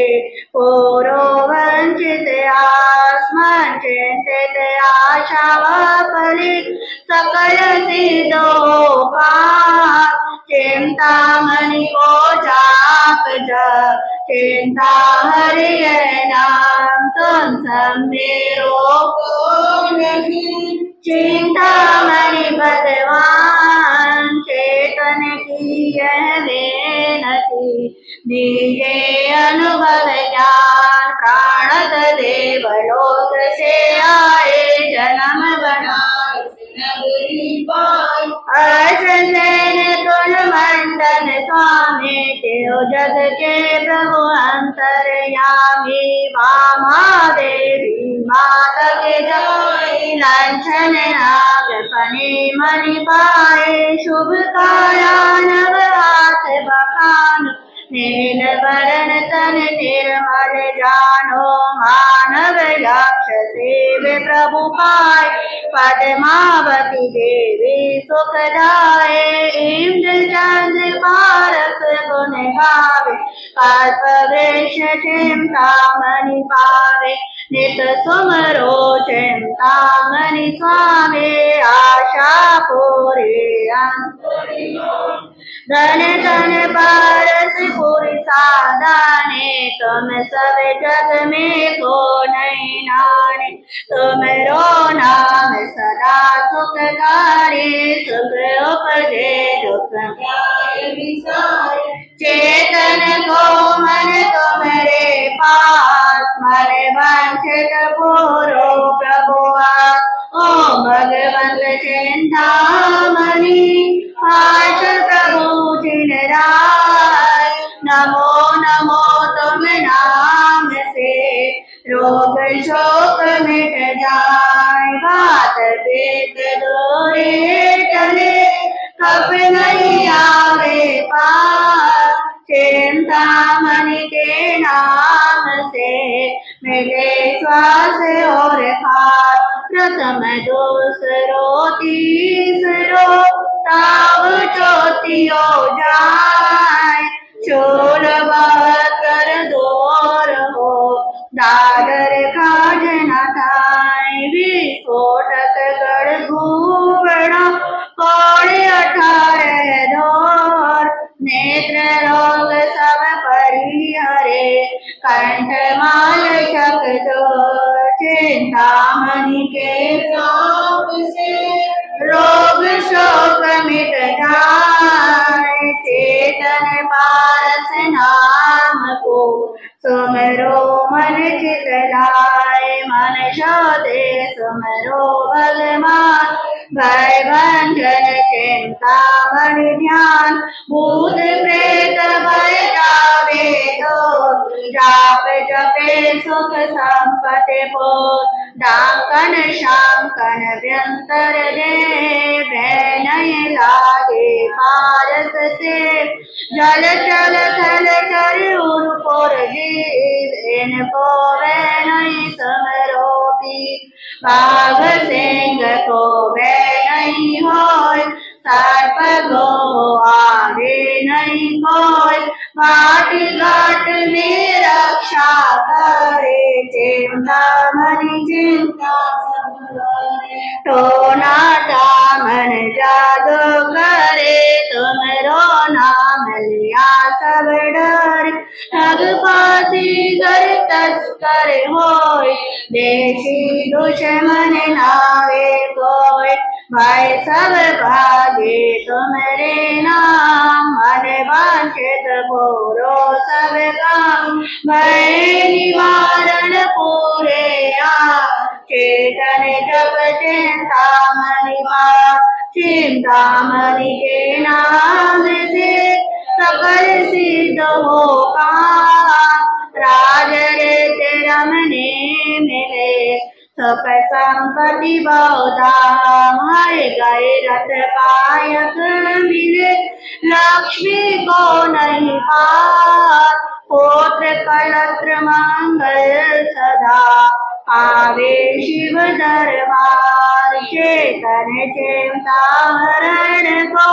पूरो वंचित आसमान चिंतित आशा फलित सकल सिद्धो पार चिंतामणि को जाप जप चिंता हरि नाम तुम सब मेरो को नहीं चिंतामणि भगवान चेतन की यह बेनती दीजिए अनुभव ज्ञान प्राणत देवलोक से आए जन्म बना नगरी पाई अर्श सेन तुल मंडन स्वामी तेो जग के प्रभु अंतरयामी वामा देवी माता के जाय लंचन नाग फनी मणि पाए शुभ काया नव हाथ बखान नील वरण तन निर्मल जानो मानव यक्ष सेव प्रभु पाय पद्मावती देवी सुखदाये इंद्र चंद्र पारस गुण गावे कल्प वृक्ष चिंतामणि पावे नित सुमरो चिंतामणि स्वामी आशा पूरी धन धन पारस पूरी साधाने तुम सब जग में को नहीं नाने तुमरो नाम सदा सुखकारी सुख उपजे दुख चेतन को मन तुम्हारे पास मन वांछित पूरो प्रभु ओम भगवंत चिंतामणि आश प्रभु जिन राय नमो नमो तुम नाम से रोग शोक मिट जाए बात वेद दोरे टले कब नहीं आवे पार चिंतामणि के नाम से मिले श्वास और खार प्रथम दूसरो तीसरो ताव चौथियो जाए चोर बहत्तर दूर हो दादर काज न थाय विस्फोटक गढ़ घूवड़ा कौड़े 18 दौर नेत्र रोग सब परिहरे कंठ माल चक जोर चिंतामणि के जाप से रोग शोक मिट जाए चेतन पारस नाम को सुमरो मन चित लाए मन शोधे सुमरो भगवान भय बंधन चिंतामणि ध्यान भूत प्रेत भय जावे दो जाप जपे सुख संपत्ति पोत डाकन शांकन व्यंतर दे नहीं लागे पारस से जल चल थल चर उर जीव इन को वे नहीं समरोपी बाघ सिंह को वे नहीं होय सर्प गो आगे नहीं कोय माटी घाट में रक्षा करे चिंतामणि चिंता टोना टामन जादू करे तुमरो नाम लिया सब डर ठग फांसी कर तस्कर होय देशी दुश्मन नावे कोय भाई सब भागे तुम्हारे नाम मन वांछित पूरो सब काम भय निवारण पूरे आ चेतन जप चिंतामणि चिंतामणि के नाम से सकल सिद्ध हो काम तेरा मने मिले सुख संपत्ति बहुधाम। हाय गए रथ पायक मिले लक्ष्मी को नहीं पार। पुत्र कलत्र मंगल सदा आवे शिव दरबार। चेतन चिंता हरण को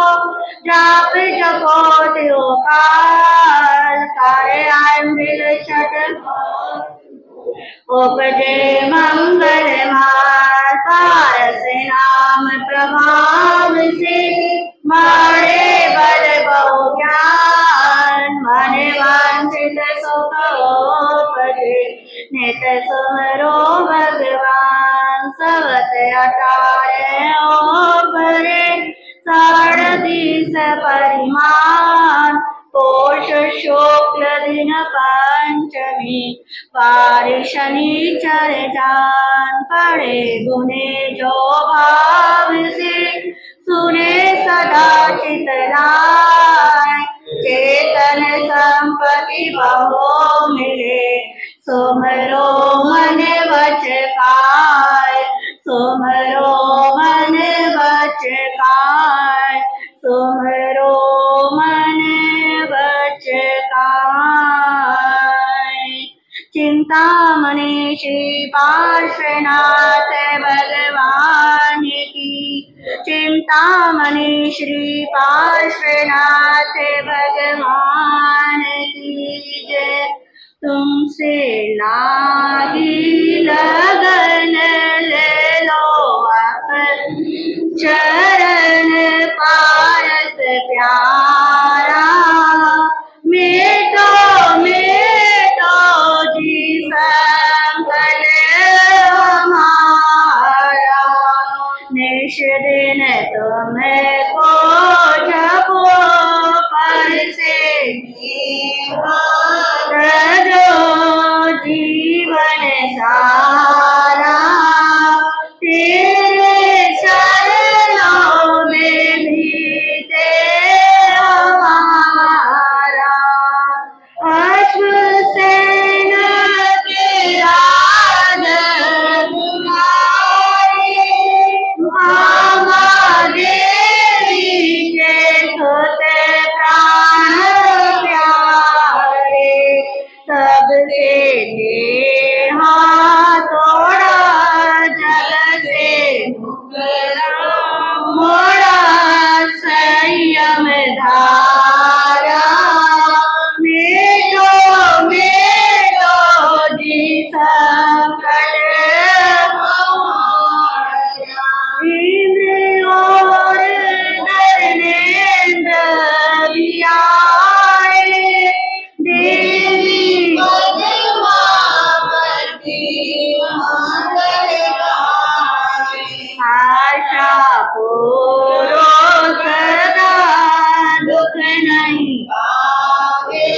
जाप जपो त्योकाल। करे आंबिल छठ उपजे मंगल माल। पारस नाम प्रभाव से मारे बल बहु ज्ञान। मन वांछित सुख उपजे नित सुमरो भगवान। सवत अटारे ओपरे साड़तीस परिमाण। पोष शुक्ल दिन पंचमी पार शनिचर जान। पढ़े गुने जो भाव से सुने सदा चित लाय। चेतन संपत्ति बहु मिले सुमरो मन वच काय। सुमरो मन वच काय। सुमरो मन वच काय। चिंतामणि श्री पार्श्वनाथ भगवान की। चिंतामणि श्री पार्श्वनाथ भगवान की जय। तुमसे लागी लगन ले लो अपनी चरण पारस प्यारा। मेटो मेटो जी संकट हमारा। निश दिन तुमको जपो पर से जो जीवन सारा। तेरे शरणों में बीते हमारा। अश्वसेन के राज मामा देवी के सुत प्राण प्यारे। सबसे नेहा तोड़ा जग से मोड़ा संयम धारा। मेटो मेटो जी संकट इंद्र और धर्मेंद्र भी आए। देवी आशा पूरो सदा दुख नहीं पावे।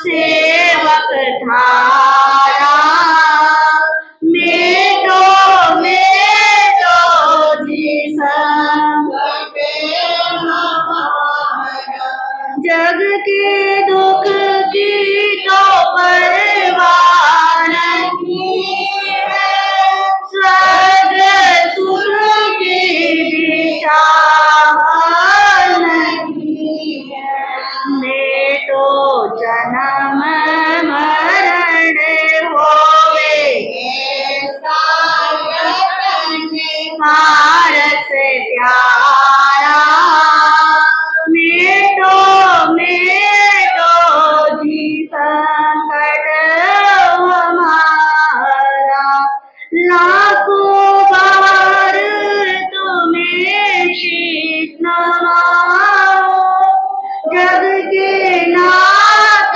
सेवक धारा मेटो मेटो जी संकट जग के दुख की तो परवाह नहीं है। स्वर्ग सुख की भी चाह नहीं है। मेटो जन्म मरण होवे पारस प्यारा। मेटो मेटो जी संकट हमारा। लाखों बार तुम्हें शीश नवाओ। जग के नाथ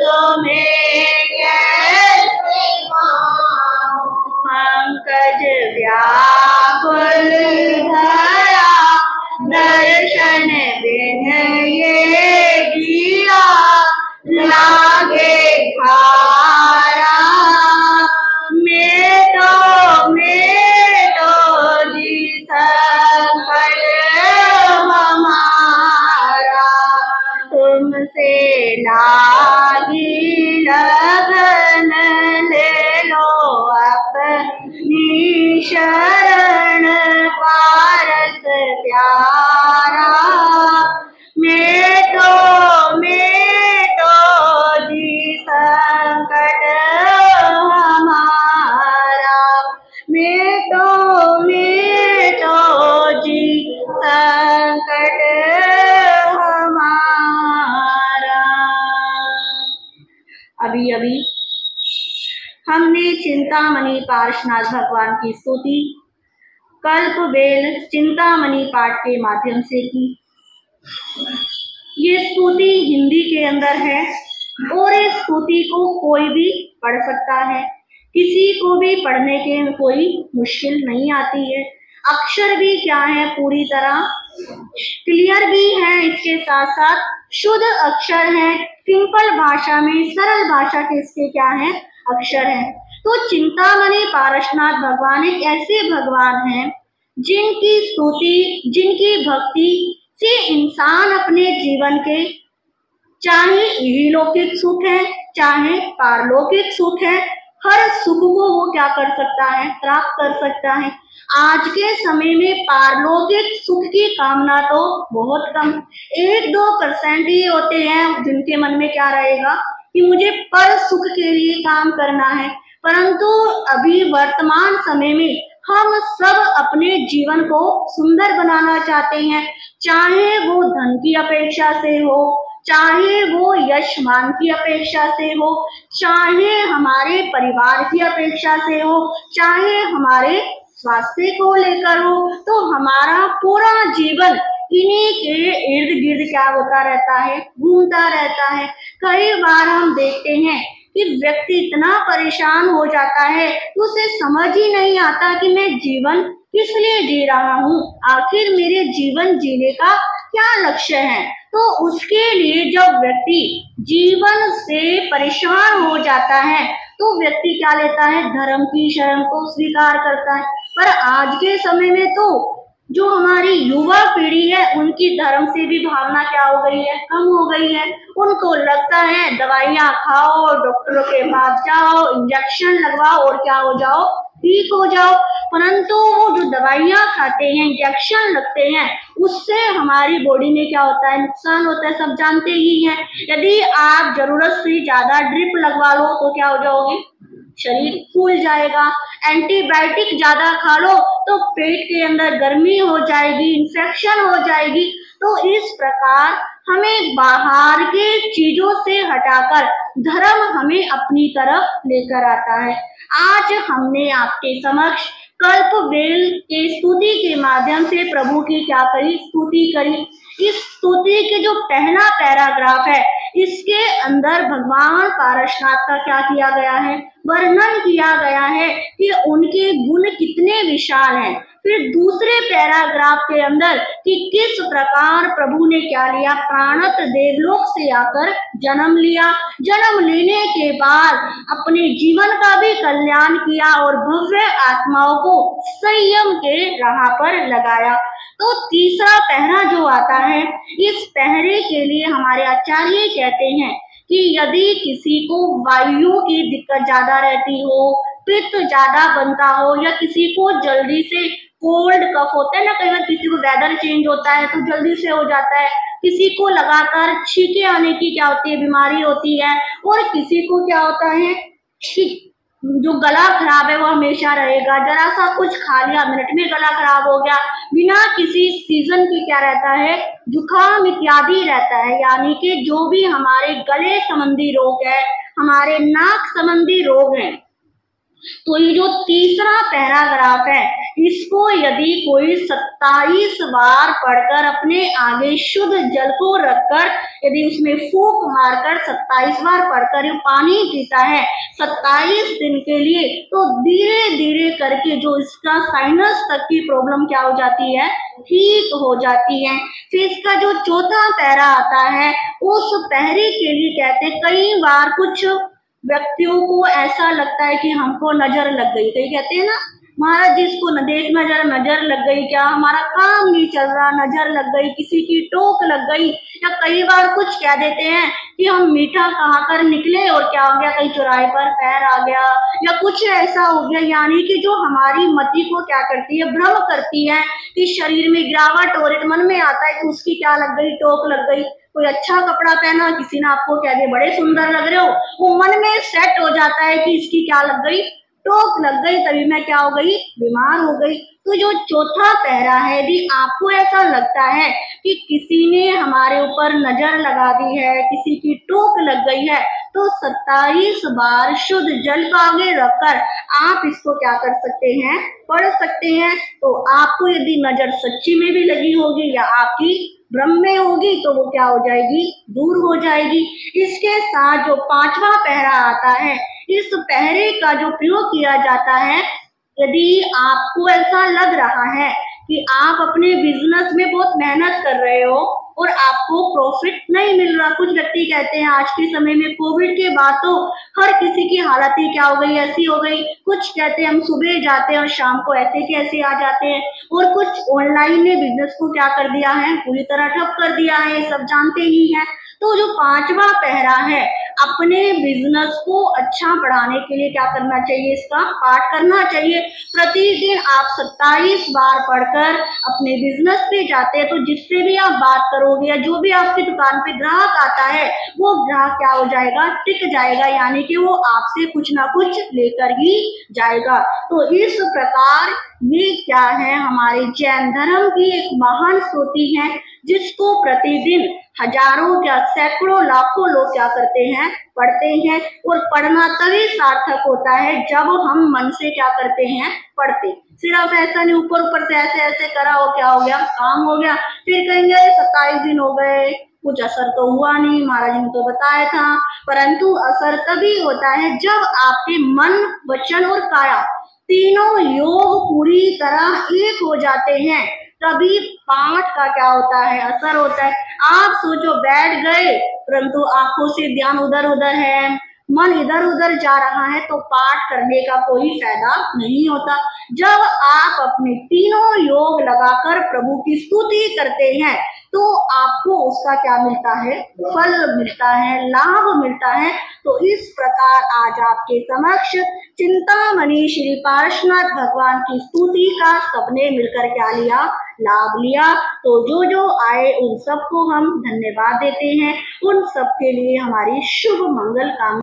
तुम्हें कैसे पाऊं। पंकज व्याकुल धरा दर्शन बिन ये जिया लागे खारा। मेटो मेटो जी संकट हमारा। मेटो जी संकट हमारा, मेटो जी संकट हमारा। अभी अभी हमने चिंतामणि पार्श्वनाथ भगवान की स्तुति कल्पवेल चिंतामणि पाठ के माध्यम से की। ये स्तुति हिंदी के अंदर है और इस स्तुति को कोई भी पढ़ सकता है, किसी को भी पढ़ने के कोई मुश्किल नहीं आती है। अक्षर भी क्या है, पूरी तरह क्लियर भी है, इसके साथ साथ शुद्ध अक्षर है, सिंपल भाषा में सरल भाषा के इसके क्या है, अक्षर है। तो चिंतामणि पार्श्वनाथ भगवान एक ऐसे भगवान हैं जिनकी स्तुति, जिनकी भक्ति से इंसान अपने जीवन के चाहे इहलौकिक सुख है चाहे पारलौकिक सुख है, हर सुख को वो क्या कर सकता है, प्राप्त कर सकता है। आज के समय में पारलौकिक सुख की कामना तो बहुत कम, 1-2% ही होते हैं जिनके मन में क्या रहेगा कि मुझे पर सुख के लिए काम करना है। परंतु अभी वर्तमान समय में हम सब अपने जीवन को सुंदर बनाना चाहते हैं, चाहे वो धन की अपेक्षा से हो, चाहे वो यश मान की अपेक्षा से हो, चाहे हमारे परिवार की अपेक्षा से हो, चाहे हमारे स्वास्थ्य को लेकर हो। तो हमारा पूरा जीवन इन्हीं के इर्द गिर्द क्या होता रहता है, घूमता रहता है। कई बार हम देखते हैं कि व्यक्ति इतना परेशान हो जाता है तो उसे समझ ही नहीं आता कि मैं जीवन किस लिए जी रहा हूँ, आखिर मेरे जीवन जीने का क्या लक्ष्य है। तो उसके लिए जब व्यक्ति जीवन से परेशान हो जाता है तो व्यक्ति क्या लेता है, धर्म की शरण को स्वीकार करता है। पर आज के समय में तो जो हमारी युवा पीढ़ी है उनकी धर्म से भी भावना क्या हो गई है, कम हो गई है। उनको लगता है दवाइयाँ खाओ, डॉक्टरों के पास जाओ, इंजेक्शन लगवाओ और क्या हो जाओ, ठीक हो जाओ। परंतु वो जो दवाइयाँ खाते हैं, इंजेक्शन लगते हैं, उससे हमारी बॉडी में क्या होता है, नुकसान होता है, सब जानते ही हैं। यदि आप जरूरत से ज्यादा ड्रिप लगवा लो तो क्या हो जाओगे, शरीर फूल जाएगा। एंटीबायोटिक ज्यादा खा लो तो पेट के अंदर गर्मी हो जाएगी, इन्फेक्शन हो जाएगी। तो इस प्रकार हमें बाहर के चीजों से हटाकर धर्म हमें अपनी तरफ लेकर आता है। आज हमने आपके समक्ष कल्पवेल के स्तुति के माध्यम से प्रभु की क्या करी, स्तुति करी। इस स्तुति के जो पहला पैराग्राफ है इसके अंदर भगवान पार्श्वनाथ का क्या किया गया है, वर्णन किया गया है कि उनके गुण कितने विशाल हैं। फिर दूसरे पैराग्राफ के अंदर कि किस प्रकार प्रभु ने क्या लिया, प्राणत देवलोक से आकर जन्म लिया, जन्म लेने के बाद अपने जीवन का भी कल्याण किया और भव्य आत्माओं को संयम के राह पर लगाया। तो तीसरा पहरा जो आता है, इस पहरे के लिए हमारे आचार्य कहते हैं कि यदि किसी को वायु की दिक्कत ज्यादा रहती हो, पित्त ज्यादा बनता हो, या किसी को जल्दी से कोल्ड कफ होता है ना, कई बार किसी को वेदर चेंज होता है तो जल्दी से हो जाता है, किसी को लगातार छींके आने की क्या होती है, बीमारी होती है, और किसी को क्या होता है कि जो गला खराब है वो हमेशा रहेगा, जरा सा कुछ खा लिया मिनट में गला खराब हो गया, बिना किसी सीजन के क्या रहता है, जुकाम इत्यादि रहता है। यानी कि जो भी हमारे गले संबंधी रोग है, हमारे नाक संबंधी रोग हैं, तो ये जो तीसरा पैराग्राफ है इसको यदि कोई 27 बार पढ़कर अपने आगे शुद्ध जल को रखकर यदि उसमें फूंक मारकर 27 बार पढ़कर पानी पीता है 27 दिन के लिए, तो धीरे धीरे करके जो इसका साइनस तक की प्रॉब्लम क्या हो जाती है, ठीक हो जाती है। फिर इसका जो चौथा पैरा आता है उस पहरे के लिए कहते हैं, कई बार कुछ व्यक्तियों को ऐसा लगता है कि हमको नजर लग गई, कई कहते हैं ना महाराज जिसको न देख नजर लग गई, क्या हमारा काम नहीं चल रहा, नजर लग गई, किसी की टोक लग गई, या कई बार कुछ कह देते हैं कि हम मीठा खाकर निकले और क्या हो गया, कहीं चौराहे पर पैर आ गया या कुछ ऐसा हो गया। यानी कि जो हमारी मति को क्या करती है, भ्रम करती है कि शरीर में गिरावट हो रही, तो मन में आता है कि उसकी क्या लग गई, टोक लग गई। कोई अच्छा कपड़ा पहना, किसी ने आपको कह दिया बड़े सुंदर लग रहे हो, वो मन में सेट हो जाता है कि इसकी क्या लग गई, टोक लग गई, तभी मैं क्या हो गई, बीमार हो गई। तो जो चौथा पहरा है, यदि आपको ऐसा लगता है कि किसी ने हमारे ऊपर नजर लगा दी है, किसी की टोक लग गई है, तो 27 बार शुद्ध जल को आगे रखकर आप इसको क्या कर सकते हैं, पढ़ सकते हैं। तो आपको यदि नजर सच्ची में भी लगी होगी या आपकी भ्रम में होगी, तो वो क्या हो जाएगी, दूर हो जाएगी। इसके साथ जो 5वां पहरा आता है, इस पहरे का जो प्रयोग किया जाता है, यदि आपको ऐसा लग रहा है कि आप अपने बिजनेस में बहुत मेहनत कर रहे हो और आपको प्रॉफिट नहीं मिल रहा। कुछ व्यक्ति कहते हैं आज के समय में कोविड के बाद तो हर किसी की हालत ही क्या हो गई, ऐसी हो गई। कुछ कहते हैं हम सुबह जाते हैं और शाम को ऐसे के ऐसे आ जाते हैं, और कुछ ऑनलाइन ने बिजनेस को क्या कर दिया है, पूरी तरह ठप कर दिया है, ये सब जानते ही हैं। तो जो 5वां पहरा है, अपने बिजनेस को अच्छा बढ़ाने के लिए क्या करना चाहिए, इसका पाठ करना चाहिए। प्रतिदिन आप 27 बार पढ़कर अपने बिजनेस पे जाते हैं, तो जिससे भी आप बात करोगे या जो भी आपकी दुकान पे ग्राहक आता है, वो ग्राहक क्या हो जाएगा, टिक जाएगा, यानी कि वो आपसे कुछ ना कुछ लेकर ही जाएगा। तो इस प्रकार ये क्या है, हमारे जैन धर्म की एक महान स्तुति है, जिसको प्रतिदिन हजारों या सैकड़ों लाखों लोग क्या करते हैं, पढ़ते हैं। और पढ़ना तभी सार्थक होता है जब हम मन से क्या करते हैं, पढ़ते। सिर्फ ऐसा नहीं ऊपर ऊपर से ऐसे ऐसे करा हो, क्या हो गया, काम हो गया, फिर कहेंगे 27 दिन हो गए, कुछ असर तो हुआ नहीं, महाराज ने तो बताया था। परंतु असर तभी होता है जब आपके मन, वचन और काया तीनों योग पूरी तरह एक हो जाते हैं, तभी पाठ का क्या होता है, असर होता है। आप सोचो बैठ गए परंतु आंखों से ध्यान उधर उधर है, मन इधर उधर जा रहा है, तो पाठ करने का कोई फायदा नहीं होता। जब आप अपने तीनों योग लगाकर प्रभु की स्तुति करते हैं, तो आपको उसका क्या मिलता है, फल मिलता है, लाभ मिलता है। तो इस प्रकार आज आपके समक्ष चिंतामणि श्री पार्श्वनाथ भगवान की स्तुति का सबने मिलकर क्या लिया, लाभ लिया। तो जो जो आए उन सबको हम धन्यवाद देते हैं, उन सबके लिए हमारी शुभ मंगल कामना।